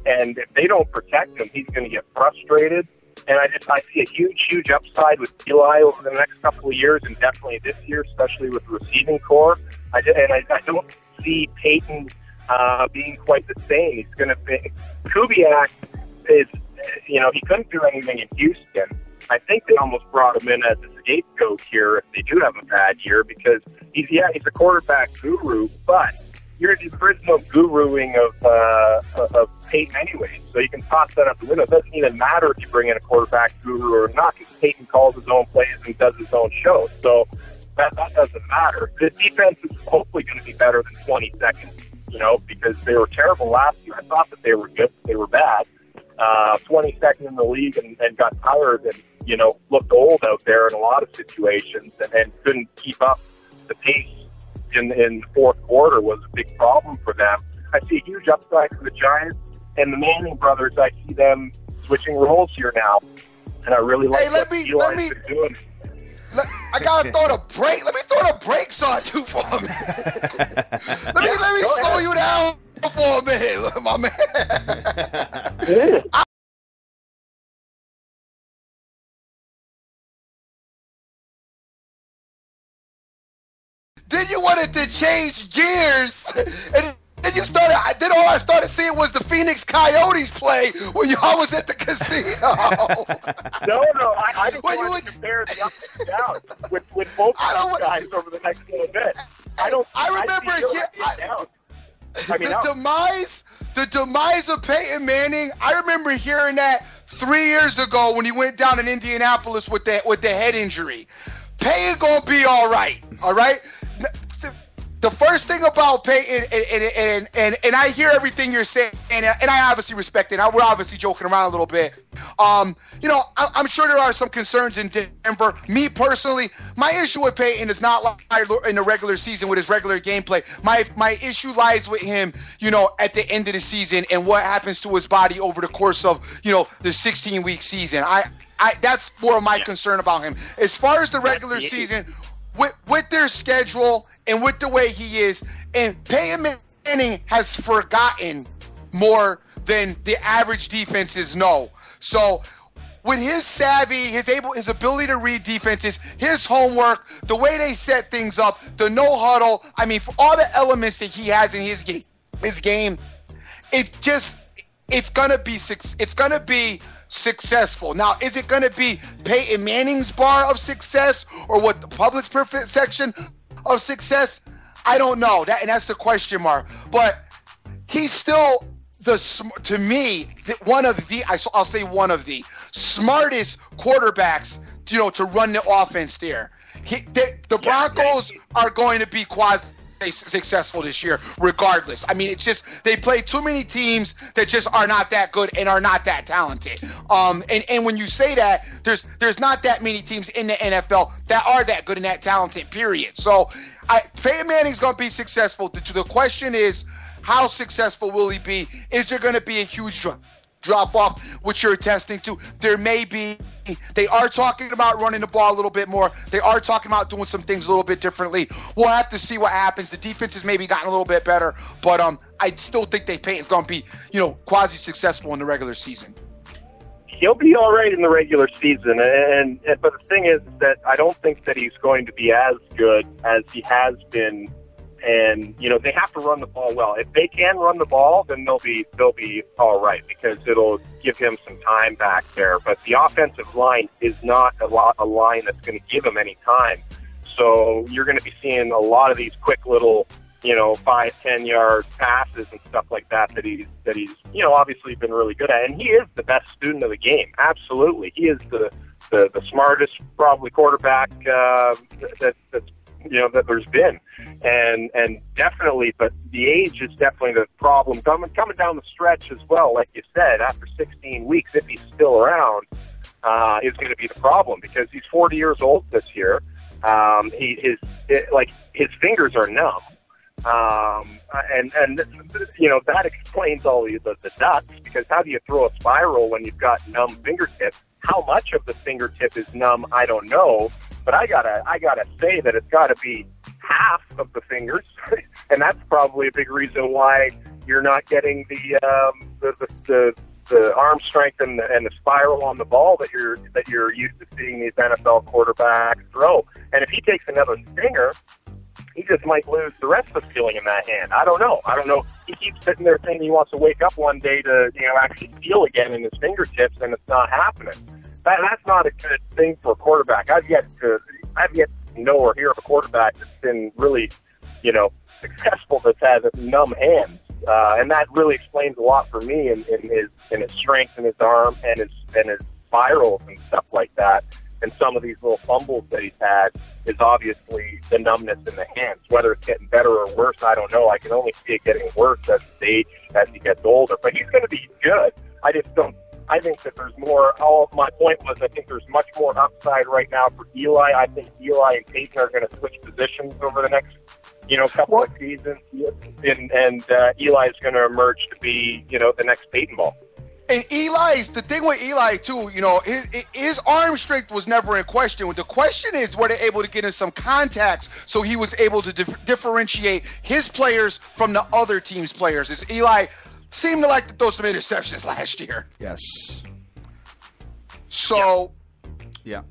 And if they don't protect him, he's going to get frustrated. And I see a huge upside with Eli over the next couple of years, and definitely this year, especially with the receiving core. I don't see Peyton being quite the same. He's going to be Kubiak is, he couldn't do anything in Houston. I think they almost brought him in as a scapegoat here if they do have a bad year, because he's a quarterback guru, but there is no guruing of Peyton anyway, so you can toss that out the window. It doesn't even matter if you bring in a quarterback guru or not, because Peyton calls his own plays and does his own show, so that doesn't matter. The defense is hopefully going to be better than 20 seconds, because they were terrible last year. I thought that they were good, they were bad. 22nd in the league and got tired and, looked old out there in a lot of situations and couldn't keep up the pace in the fourth quarter was a big problem for them. I see a huge upside for the Giants and the Manning brothers. I see them switching roles here now, and I really like what Eli's been doing. I gotta throw the break. Let me throw the brakes on you for a minute. let me slow you down for a minute, my man. Then you wanted to change gears, and then you started. Then all I started seeing was the Phoenix Coyotes play when y'all was at the casino. No, I just want to compare the ups and downs with both of these guys over the next little bit. The demise of Peyton Manning. I remember hearing that 3 years ago when he went down in Indianapolis with the head injury. Peyton gonna be all right. All right. The first thing about Peyton, and I hear everything you're saying, and I obviously respect it. We're obviously joking around a little bit. I'm sure there are some concerns in Denver. Me personally, my issue with Peyton is not like in the regular season with his regular gameplay. My issue lies with him, at the end of the season and what happens to his body over the course of, the 16-week season. That's more of my concern about him. As far as the regular season, with their schedule and with the way he is, and Peyton Manning has forgotten more than the average defenses know. So with his savvy, his ability to read defenses, his homework, the way they set things up, the no huddle, for all the elements that he has in his game, it's gonna be successful. Now, is it going to be Peyton Manning's bar of success or what the public's perfect section of success? I don't know. That's the question mark. But he's still to me, one of the smartest quarterbacks, to run the offense there. The Broncos are going to be successful this year regardless. It's just they play too many teams that just are not that good and are not that talented. And when you say that, there's not that many teams in the NFL that are that good and that talented, period. So Peyton Manning's going to be successful. The question is, how successful will he be? Is there going to be a huge drop off, which you're attesting to? There may be. They are talking about running the ball a little bit more. They are talking about doing some things a little bit differently. We'll have to see what happens. The defense has maybe gotten a little bit better, but I still think Peyton's going to be, quasi successful in the regular season. He'll be all right in the regular season, but the thing is that I don't think that he's going to be as good as he has been. And they have to run the ball well. If they can run the ball, then they'll be all right, because it'll give him some time back there. But the offensive line is not a line that's going to give him any time. So you're going to be seeing a lot of these quick little 5-10 yard passes and stuff like that he's obviously been really good at. And he is the best student of the game. Absolutely, he is the the smartest probably quarterback that there's been, and definitely, but the age is definitely the problem coming down the stretch as well. Like you said, after 16 weeks, if he's still around, is going to be the problem because he's 40 years old this year. His fingers are numb. And that explains all the nuts, because how do you throw a spiral when you've got numb fingertips? How much of the fingertip is numb, I don't know, but I gotta say that it's gotta be half of the fingers, and that's probably a big reason why you're not getting the arm strength and the spiral on the ball that you're used to seeing these NFL quarterbacks throw. And if he takes another stinger, he just might lose the rest of the feeling in that hand. I don't know. He keeps sitting there saying he wants to wake up one day to, actually feel again in his fingertips, and it's not happening. That's not a good thing for a quarterback. I've yet to know or hear of a quarterback that's been really, successful that's had numb hands. And that really explains a lot for me in his strength in his arm and his spirals and stuff like that. And some of these little fumbles that he's had is obviously the numbness in the hands. Whether it's getting better or worse, I don't know. I can only see it getting worse as he gets older. But he's going to be good. I think that there's more. My point was, I think there's much more upside right now for Eli. I think Eli and Peyton are going to switch positions over the next, couple of seasons. And Eli is going to emerge to be, the next Peyton Ball. And the thing with Eli, too, his arm strength was never in question. The question is, were they able to get in some contacts so he was able to differentiate his players from the other team's players? As Eli seemed to like to throw some interceptions last year. Yes. So, yeah,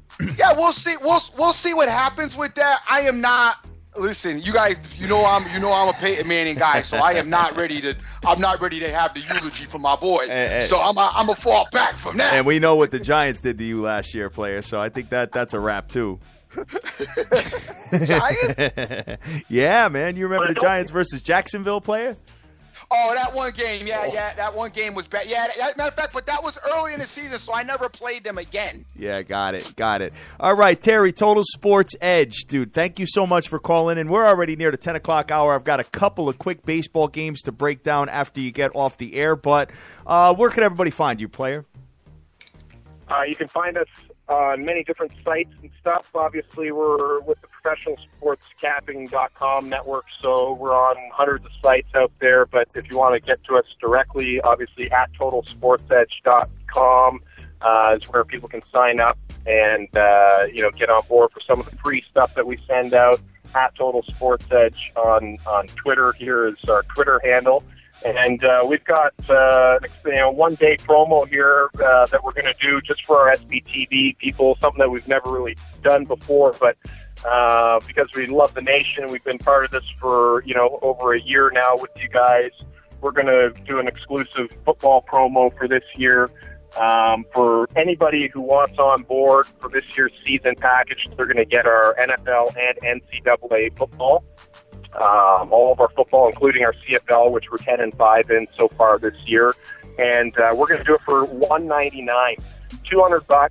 we'll see. We'll see what happens with that. I am not. Listen, you guys, I'm a Peyton Manning guy, so I'm not ready to have the eulogy for my boy. So I'm a fall back from that. And we know what the Giants did to you last year, player. So I think that's a wrap too. Giants? Yeah, man. You remember the Giants versus Jacksonville, player? Oh, that one game. Yeah, that one game was bad. Yeah, matter of fact, but that was early in the season, so I never played them again. Yeah, got it. All right, Terry, Total Sports Edge. Dude, thank you so much for calling in. We're already near the 10 o'clock hour. I've got a couple of quick baseball games to break down after you get off the air, but where can everybody find you, player? You can find us on many different sites and stuff. Obviously, we're with the professionalsportscapping.com network, so we're on hundreds of sites out there. But if you want to get to us directly, obviously at totalsportsedge.com is where people can sign up and get on board for some of the free stuff that we send out. At Total Sports Edge on Twitter here is our Twitter handle. And we've got 1 day promo here that we're going to do just for our SBTV people, something that we've never really done before, but because we love the nation, we've been part of this for over a year now with you guys. We're going to do an exclusive football promo for this year. For anybody who wants on board for this year's season package, they're going to get our NFL and NCAA football. All of our football, including our CFL, which we're 10-5 in so far this year, and we're going to do it for $199, $200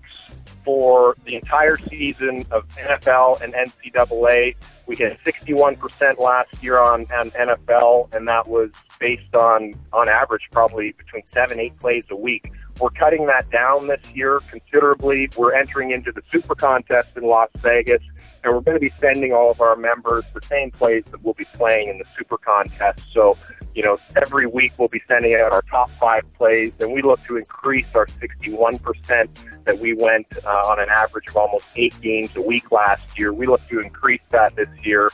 for the entire season of NFL and NCAA. We hit 61% last year on NFL, and that was based on average probably between 7-8 plays a week. We're cutting that down this year considerably. We're entering into the Super Contest in Las Vegas. And we're going to be sending all of our members the same plays that we'll be playing in the Super Contest. So, every week we'll be sending out our top 5 plays, and we look to increase our 61% that we went on an average of almost 8 games a week last year. We look to increase that this year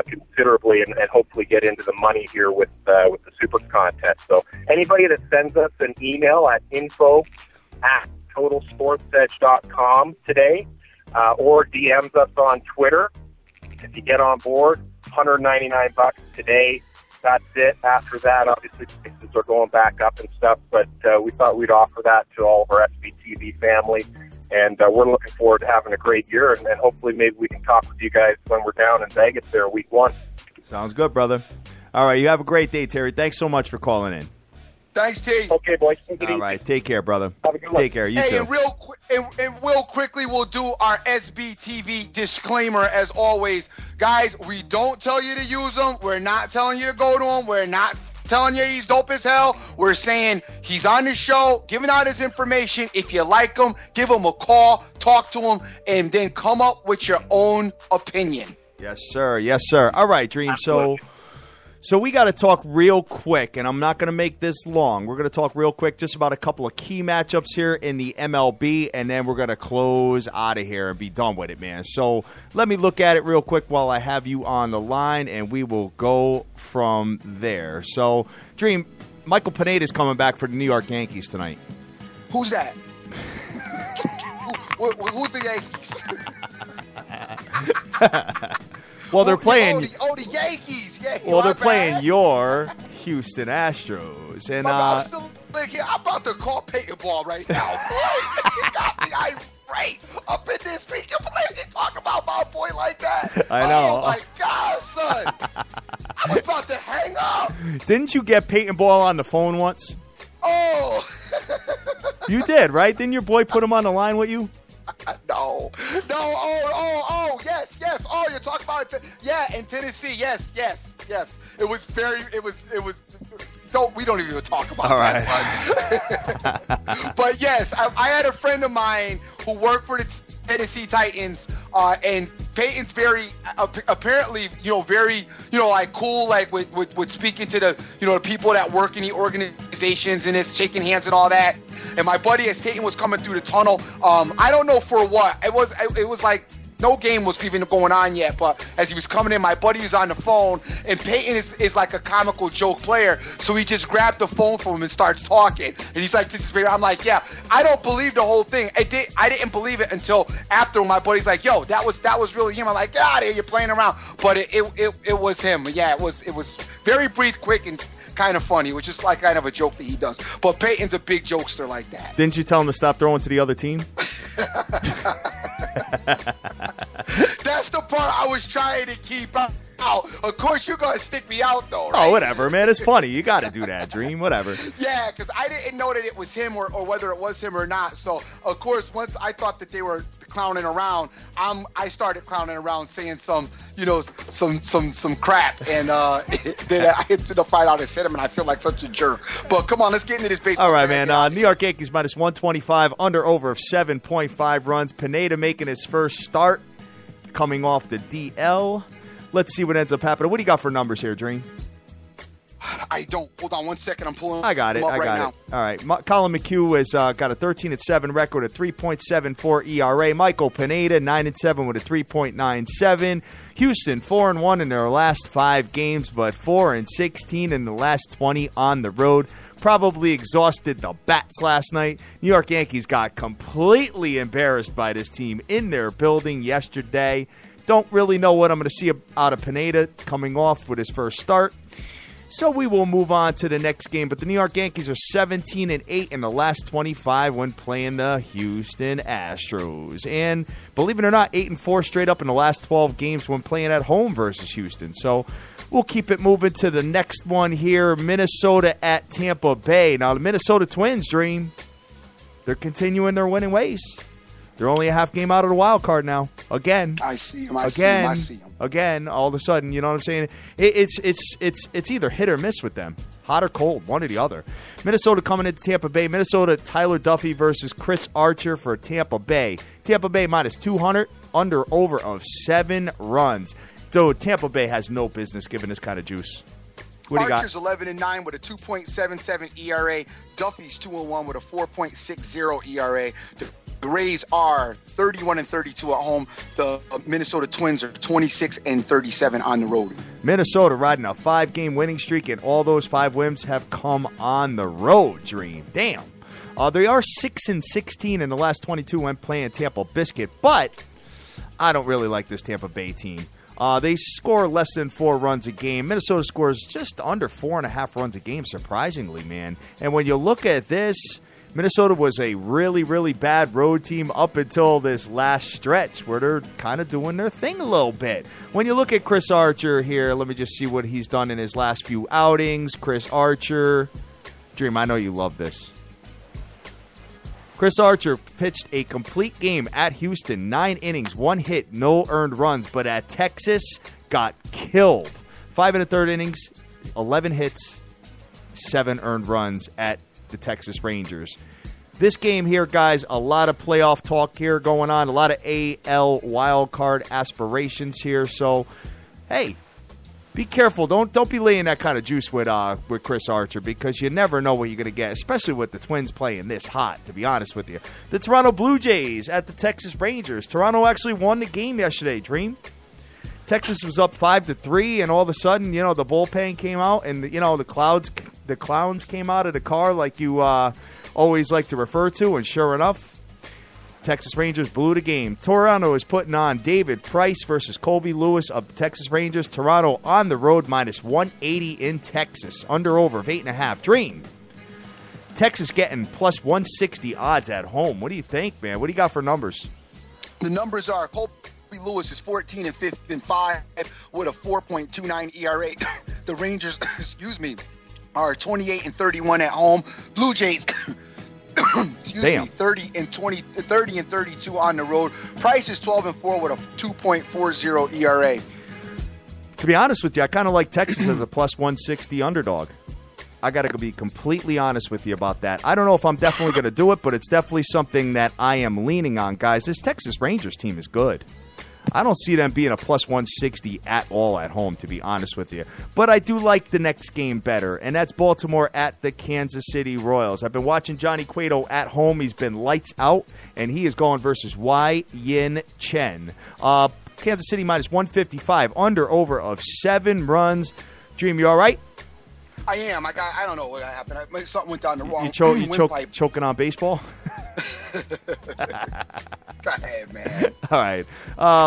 considerably and hopefully get into the money here with the Super Contest. So anybody that sends us an email at info@totalsportsedge.com today, or DMs us on Twitter. If you get on board, $199 today. That's it. After that, obviously, prices are going back up and stuff, but we thought we'd offer that to all of our SBTV family, and we're looking forward to having a great year, and hopefully maybe we can talk with you guys when we're down in Vegas there week 1. Sounds good, brother. All right, you have a great day, Terry. Thanks so much for calling in. Thanks, T. Okay, boys. All right. Take care, brother. Have a good one. Take care. You Hey, too. and real quickly, we'll do our SBTV disclaimer as always. Guys, we don't tell you to use them. We're not telling you to go to him. We're not telling you he's dope as hell. We're saying he's on the show, giving out his information. If you like him, give him a call, talk to him, and then come up with your own opinion. Yes, sir. Yes, sir. All right, Dream. So we got to talk real quick, and I'm not going to make this long. We're going to talk real quick just about a couple of key matchups here in the MLB, and then we're going to close out of here and be done with it, man. So let me look at it real quick while I have you on the line, and we will go from there. So, Dream, Michael Pineda is coming back for the New York Yankees tonight. Who's that? Who's the Yankees? Well, they're playing. The Yankees. Yeah. Well, they're playing your Houston Astros, and I'm still here. I'm about to call Peyton Ball right now. Boy, you got me irate up in this. Can you believe you talk about my boy like that? I know. Oh my God, son! I was about to hang up. Didn't you get Peyton Ball on the phone once? Oh. You did, right? Didn't your boy put him on the line with you? No. Oh, yes. Oh, you're talking about it. Yeah, in Tennessee. Yes. It was. We don't even talk about that, son. But yes, I had a friend of mine who worked for the Tennessee Titans, and Peyton's very apparently, very, like cool, like with speaking to the, the people that work in the organizations and is shaking hands and all that. And my buddy, as Peyton was coming through the tunnel, I don't know for what it was like. No game was even going on yet, but as he was coming in, my buddy was on the phone, and Peyton is like a comical joke player, so he just grabbed the phone from him and starts talking, and he's like, "This is very." I'm like, "Yeah, I don't believe the whole thing." I didn't believe it until after my buddy's like, "Yo, that was really him." I'm like, "Get out of here, you're playing around," but it was him. Yeah, it was very brief, quick, and kind of funny, which is like kind of a joke that he does. But Peyton's a big jokester like that. Didn't you tell him to stop throwing to the other team? That's the part I was trying to keep out. Of course, you're going to stick me out, though, right? Oh, whatever, man. It's funny. You got to do that, Dream. Whatever. Yeah, because I didn't know that it was him or whether it was him or not. So, of course, once I thought that they were clowning around, I started clowning around saying some crap. And then I hit to the fight out and said him, and I feel like such a jerk. But come on, let's get into this baseball. All right, man. New York Yankees minus 125, under over of 7.5 runs. Pineda making his first start, coming off the DL. Let's see what ends up happening. What do you got for numbers here, Dream? I don't. Hold on one second. I'm pulling. I got it. Right now. All right. Colin McHugh has got a 13-7 record, a 3.74 ERA. Michael Pineda 9-7 with a 3.97. Houston 4-1 in their last 5 games, but 4-16 in the last 20 on the road. Probably exhausted the bats last night. New York Yankees got completely embarrassed by this team in their building yesterday. Don't really know what I'm going to see out of Pineda coming off with his first start. So we will move on to the next game. But the New York Yankees are 17-8 in the last 25 when playing the Houston Astros. And believe it or not, 8-4 straight up in the last 12 games when playing at home versus Houston. So we'll keep it moving to the next one here. Minnesota at Tampa Bay. Now, the Minnesota Twins, Dream, they're continuing their winning ways. They're only a half game out of the wild card now. Again. I see him. I see him. Again, all of a sudden, you know what I'm saying? It's either hit or miss with them. Hot or cold, one or the other. Minnesota coming into Tampa Bay. Minnesota, Tyler Duffy versus Chris Archer for Tampa Bay. Tampa Bay minus 200, under over of 7 runs. So Tampa Bay has no business giving this kind of juice. What do you got? Archer's 11-9 with a 2.77 ERA. Duffy's 2-1 with a 4.60 ERA. The Rays are 31-32 at home. The Minnesota Twins are 26-37 on the road. Minnesota riding a 5-game winning streak, and all those 5 wins have come on the road, Dream. Damn. They are 6-16 in the last 22 when playing Tampa Biscuit, but I don't really like this Tampa Bay team. They score less than 4 runs a game. Minnesota scores just under 4.5 runs a game, surprisingly, man. And when you look at this, Minnesota was a really, really bad road team up until this last stretch where they're kind of doing their thing a little bit. When you look at Chris Archer here, let me just see what he's done in his last few outings. Chris Archer, Dream, I know you love this. Chris Archer pitched a complete game at Houston, 9 innings, 1 hit, no earned runs, but at Texas got killed. 5 1/3 innings, 11 hits, 7 earned runs at the Texas Rangers. This game here, guys, a lot of playoff talk here going on, a lot of AL wildcard aspirations here. So, hey, be careful. Don't be laying that kind of juice with Chris Archer, because you never know what you're going to get, especially with the Twins playing this hot, to be honest with you. The Toronto Blue Jays at the Texas Rangers. Toronto actually won the game yesterday, Dream. Texas was up 5-3, and all of a sudden, the bullpen came out, and the clowns came out of the car, like you always like to refer to, and sure enough, Texas Rangers blew the game. Toronto is putting on David Price versus Colby Lewis of the Texas Rangers. Toronto on the road, minus 180 in Texas. Under/over of 8.5. Dream. Texas getting plus 160 odds at home. What do you think, man? What do you got for numbers? The numbers are Colby Lewis is 14-5 with a 4.29 ERA. The Rangers, are 28-31 at home. Blue Jays, 30-32 on the road. Price is 12-4 with a 2.40 ERA. To be honest with you, I kind of like Texas as a plus 160 underdog. I got to be completely honest with you about that. I don't know if I'm definitely going to do it, but it's definitely something that I am leaning on, guys. This Texas Rangers team is good. I don't see them being a plus 160 at all at home, to be honest with you. But I do like the next game better, and that's Baltimore at the Kansas City Royals. I've been watching Johnny Cueto at home. He's been lights out, and he is going versus Wei-Yin Chen. Kansas City minus 155, under/over of 7 runs. Dream, you all right? I am. I don't know what happened. Something went down the wrong You choking on baseball? Go ahead, man. All right.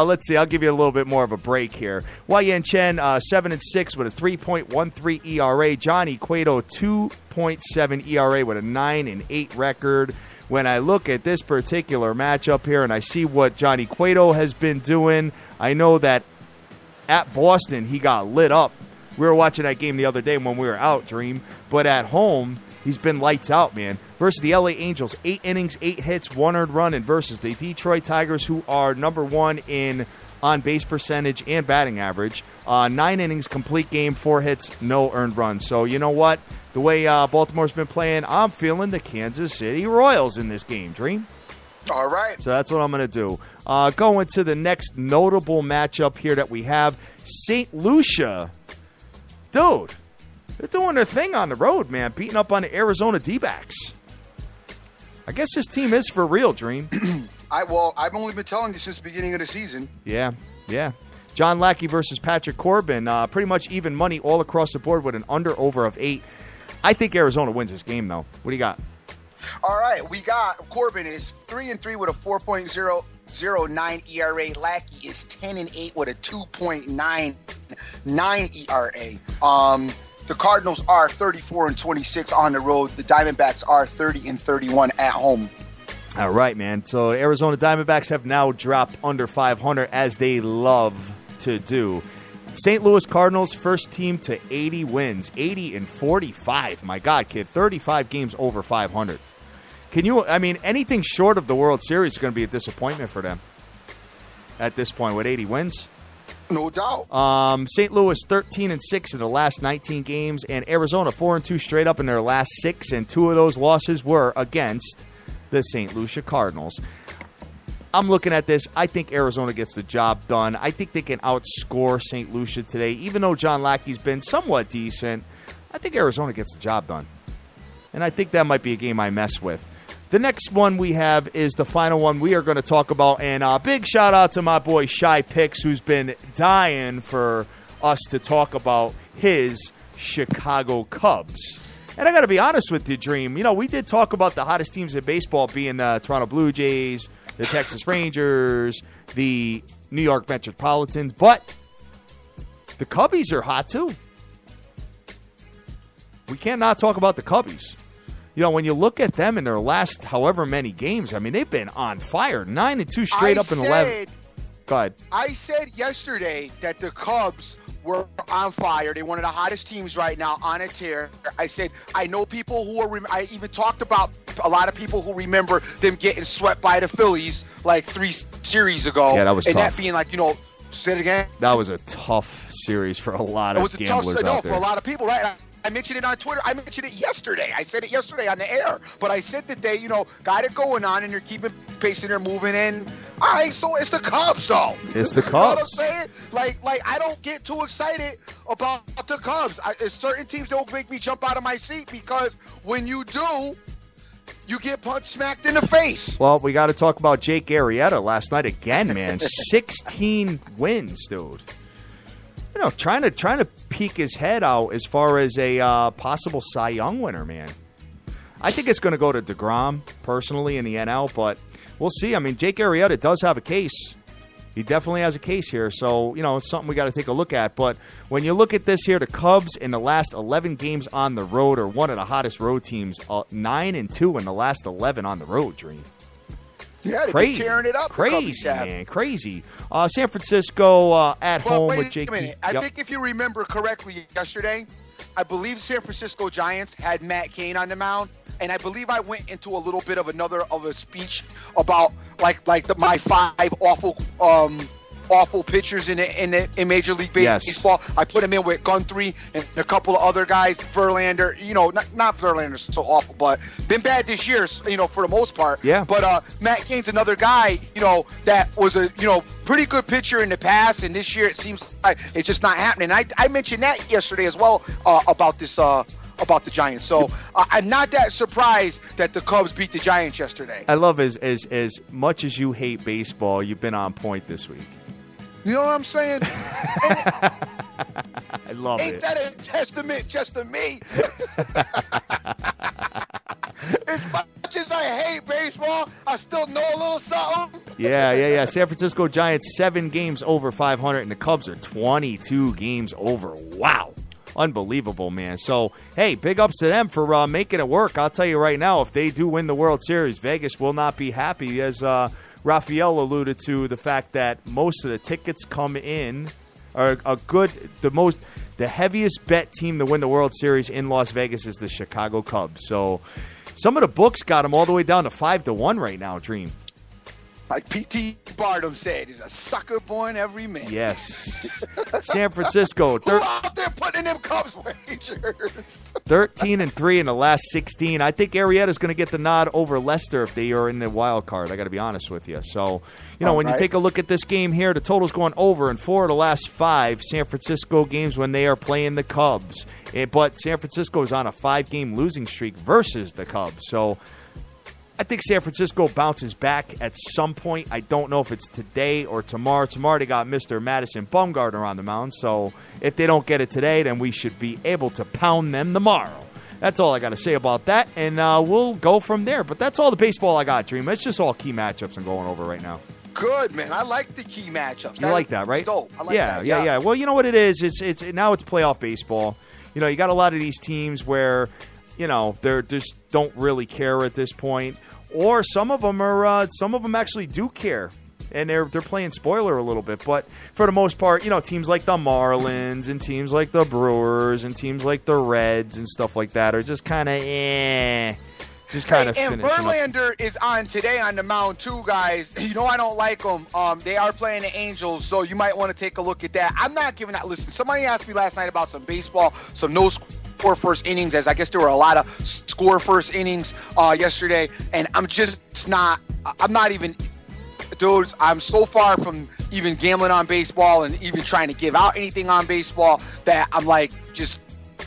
Let's see. I'll give you a little bit more of a break here. Wei-Yin Chen, 7-6 with a 3.13 ERA. Johnny Cueto, 2.7 ERA with a 9-8 record. When I look at this particular matchup here and I see what Johnny Cueto has been doing, I know that at Boston he got lit up. We were watching that game the other day when we were out, Dream. But at home, he's been lights out, man. Versus the LA Angels, 8 innings, 8 hits, 1 earned run. And versus the Detroit Tigers, who are number 1 in on-base percentage and batting average. 9 innings, complete game, 4 hits, no earned run. So you know what? The way Baltimore's been playing, I'm feeling the Kansas City Royals in this game, Dream. All right. So that's what I'm going to do. Going to the next notable matchup here that we have, St. Lucia. Dude, they're doing their thing on the road, man, beating up on the Arizona D-backs. I guess this team is for real, Dream. I've only been telling you since the beginning of the season. Yeah. John Lackey versus Patrick Corbin. Pretty much even money all across the board with an under/over of 8. I think Arizona wins this game, though. What do you got? All right, we got Corbin is 3-3 with a 4.009 ERA. Lackey is 10-8 with a 2.99 ERA. The Cardinals are 34-26 on the road. The Diamondbacks are 30-31 at home. All right, man. So Arizona Diamondbacks have now dropped under 500 as they love to do. St. Louis Cardinals, first team to 80 wins, 80-45. My God, kid, 35 games over 500. Anything short of the World Series is going to be a disappointment for them at this point with 80 wins. No doubt. St. Louis 13-6 in the last 19 games, and Arizona 4-2 straight up in their last 6, and 2 of those losses were against the St. Lucia Cardinals. I'm looking at this. I think Arizona gets the job done. I think they can outscore St. Lucia today. Even though John Lackey's been somewhat decent, I think Arizona gets the job done. And I think that might be a game I mess with. The next one we have is the final one we are going to talk about. And a big shout out to my boy Shy Picks, who's been dying for us to talk about his Chicago Cubs. And I got to be honest with you, Dream. We did talk about the hottest teams in baseball being the Toronto Blue Jays, the Texas Rangers, the New York Metropolitans. But the Cubbies are hot, too. We can't not talk about the Cubbies. When you look at them in their last however many games, they've been on fire. 9-2 straight up in 11. Go ahead. I said yesterday that the Cubs were on fire. They're one of the hottest teams right now, on a tear. I said, I know people who are, I even talked about a lot of people who remember them getting swept by the Phillies like 3 series ago. Yeah, that was and tough. that being like, say it again. That was a tough series for a lot of gamblers out there. For a lot of people, right? I mentioned it on Twitter. I mentioned it yesterday. I said it yesterday on the air. But I said that they, got it going on, and they're keeping pace and they're moving in. All right, so it's the Cubs, though. It's the Cubs. You know what I'm saying? Like I don't get too excited about the Cubs. There's certain teams that will make me jump out of my seat because when you do, you get smacked in the face. Well, we got to talk about Jake Arrieta last night again, man. 16 wins, dude. Trying to peek his head out as far as a possible Cy Young winner, man. I think it's going to go to DeGrom, personally, in the NL, but we'll see. I mean, Jake Arrieta does have a case. He definitely has a case here, so, it's something we got to take a look at. But when you look at this here, the Cubs in the last 11 games on the road are one of the hottest road teams, 9-2 in the last 11 on the road, Dream. Yeah, they've crazy, been tearing it up. Crazy, man, crazy. San Francisco at home with Jake. Wait a minute. I think if you remember correctly yesterday, I believe San Francisco Giants had Matt Cain on the mound, and I believe I went into a little bit of a speech about my 5 awful pitchers in Major League Baseball. Yes. I put them in with Guthrie and a couple of other guys. Verlander, not Verlander so awful, but been bad this year, for the most part. Yeah. But Matt Cain's another guy, that was a pretty good pitcher in the past, and this year it seems like it's just not happening. I mentioned that yesterday as well about this. About the Giants. So I'm not that surprised that the Cubs beat the Giants yesterday. I love as much as you hate baseball, you've been on point this week. You know what I'm saying? I love Ain't it. Ain't that a testament just to me? As much as I hate baseball, I still know a little something. Yeah. San Francisco Giants 7 games over 500, and the Cubs are 22 games over. Wow. Unbelievable, man. So, hey, big ups to them for making it work. I'll tell you right now, if they do win the World Series, Vegas will not be happy, as Raphael alluded to the fact that most of the tickets come in are the heaviest bet team to win the World Series in Las Vegas is the Chicago Cubs. So, some of the books got them all the way down to 5-1 right now, Dream. Like P.T. Barnum said, he's a sucker born every man. Yes. San Francisco. Who out there putting them Cubs wagers? 13-3 in the last 16. I think Arrieta's going to get the nod over Leicester if they are in the wild card. I got to be honest with you. So, when you take a look at this game here, the total's going over in 4 of the last 5 San Francisco games when they are playing the Cubs. But San Francisco is on a 5-game losing streak versus the Cubs. So, I think San Francisco bounces back at some point. I don't know if it's today or tomorrow. Tomorrow they got Mr. Madison Bumgarner on the mound. So if they don't get it today, then we should be able to pound them tomorrow. That's all I got to say about that, and we'll go from there. But that's all the baseball I got, Dream. It's just all key matchups I'm going over right now. Good, man. I like the key matchups. You like that, right? Dope. I like that. Yeah. Well, you know what it is? It's now it's playoff baseball. You got a lot of these teams where they're just don't really care at this point, or some of them actually do care, and they're playing spoiler a little bit. But for the most part, teams like the Marlins and teams like the Brewers and teams like the Reds and stuff like that are just kind of just kind of finishing. And Verlander is on today on the mound too, guys. I don't like them. They are playing the Angels, so you might want to take a look at that. I'm not giving that. Listen, somebody asked me last night about some baseball, some no score first innings, as I guess there were a lot of score first innings yesterday, and I'm not even, dudes, I'm so far from even gambling on baseball and even trying to give out anything on baseball that I'm like,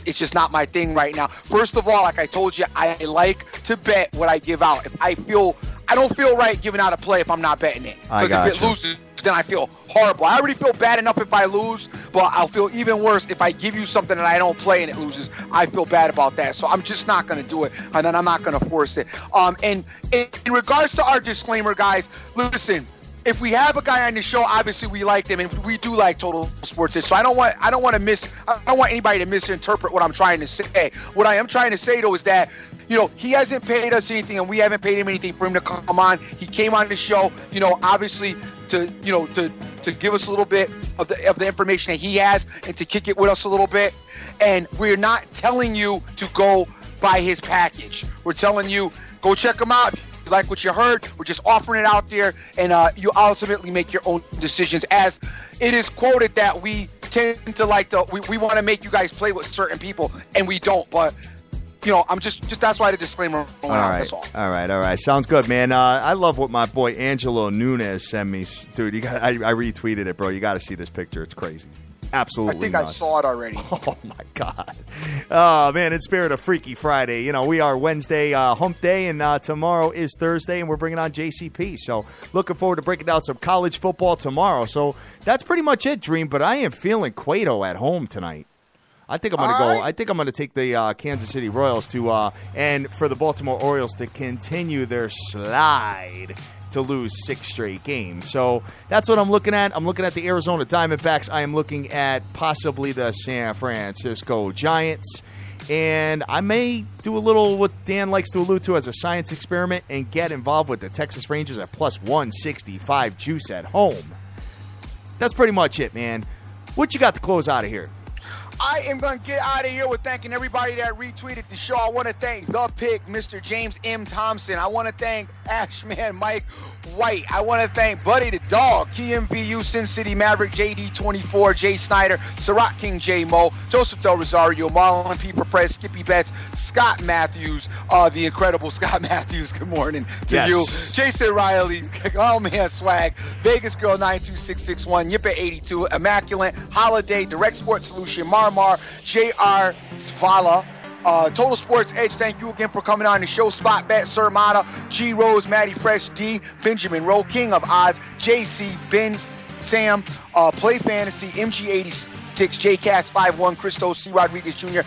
it's just not my thing right now. First of all, like I told you, I like to bet what I give out. If I don't feel right giving out a play if I'm not betting it. Because if it loses, then I feel horrible. I already feel bad enough if I lose, but I'll feel even worse if I give you something and I don't play and it loses. I feel bad about that. So I'm just not going to do it, and then I'm not going to force it. And in regards to our disclaimer, guys, listen, if we have a guy on the show, obviously we like them, and we do like Total Sports. So I don't want anybody to misinterpret what I'm trying to say. What I am trying to say though is that he hasn't paid us anything, and we haven't paid him anything for him to come on. He came on the show, obviously to give us a little bit of the information that he has and to kick it with us a little bit. And we're not telling you to go buy his package. We're telling you, go check him out. If you like what you heard, we're just offering it out there, and you ultimately make your own decisions. As it is quoted that we tend to we want to make you guys play with certain people, and we don't. But I'm just that's why the disclaimer went out. That's all. All right. Sounds good, man. I love what my boy Angelo Nunes sent me, dude. I retweeted it, bro. You got to see this picture. It's crazy. Absolutely I think nuts. I saw it already. Oh, my God. Oh, man, in spirit of Freaky Friday, we are Wednesday hump day, and tomorrow is Thursday, and we're bringing on JCP. So looking forward to breaking down some college football tomorrow. So that's pretty much it, Dream, but I am feeling Cueto at home tonight. I think I'm going to go. I think I'm going to take the Kansas City Royals and for the Baltimore Orioles to continue their slide to lose 6 straight games. So that's what I'm looking at. I'm looking at the Arizona Diamondbacks. I am looking at possibly the San Francisco Giants. And I may do a little what Dan likes to allude to as a science experiment and get involved with the Texas Rangers at plus 165 juice at home. That's pretty much it, man. What you got to close out of here? I am going to get out of here with thanking everybody that retweeted the show. I want to thank The Pick, Mr. James M. Thompson. I want to thank Ashman Mike White. I want to thank Buddy the Dog, KMVU, Sin City Maverick, JD24, Jay Snyder, Ciroc King J Mo, Joseph Del Rosario, Marlon P. Perez, Skippy Betts, Scott Matthews, the incredible Scott Matthews. Good morning to you. Jason Riley, oh man, swag, Vegas Girl 92661, Yippa82, Immaculate, Holiday, Direct Sports Solution, Marmar, JR Svala, Total Sports Edge, thank you again for coming on the show. Spot Bet, Sir Mata, G Rose, Maddie Fresh, D, Benjamin Rowe, King of Odds, JC, Ben, Sam, Play Fantasy, MG86, JCast 51, Christo, C Rodriguez Jr.,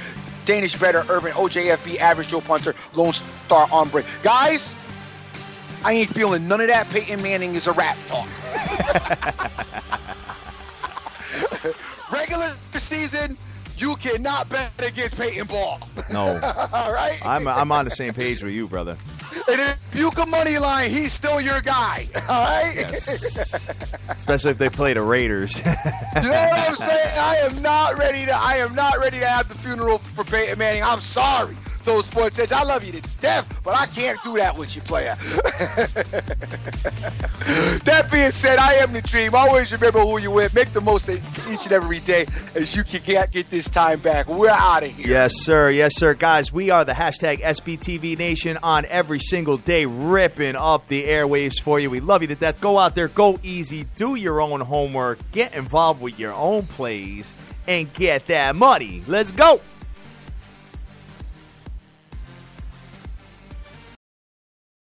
Danish Vetter, Urban, OJFB, Average Joe Punter, Lone Star Ombre. Guys, I ain't feeling none of that. Peyton Manning is a rap talk. Regular season, you cannot bet against Peyton Ball. No. All right? I'm on the same page with you, brother. And if you can money line, he's still your guy. All right? Yes. Especially if they play the Raiders. You know what I'm saying? I am not ready to have the funeral for Peyton Manning. I'm sorry. Total Sports Edge, I love you to death, but I can't do that with you, player. That being said, I am the Dream. Always remember who you're with. Make the most of each and every day as you can get this time back. We're out of here. Yes, sir. Yes, sir. Guys, we are the hashtag SBTVNation on every single day, ripping up the airwaves for you. We love you to death. Go out there, go easy, do your own homework, get involved with your own plays, and get that money. Let's go.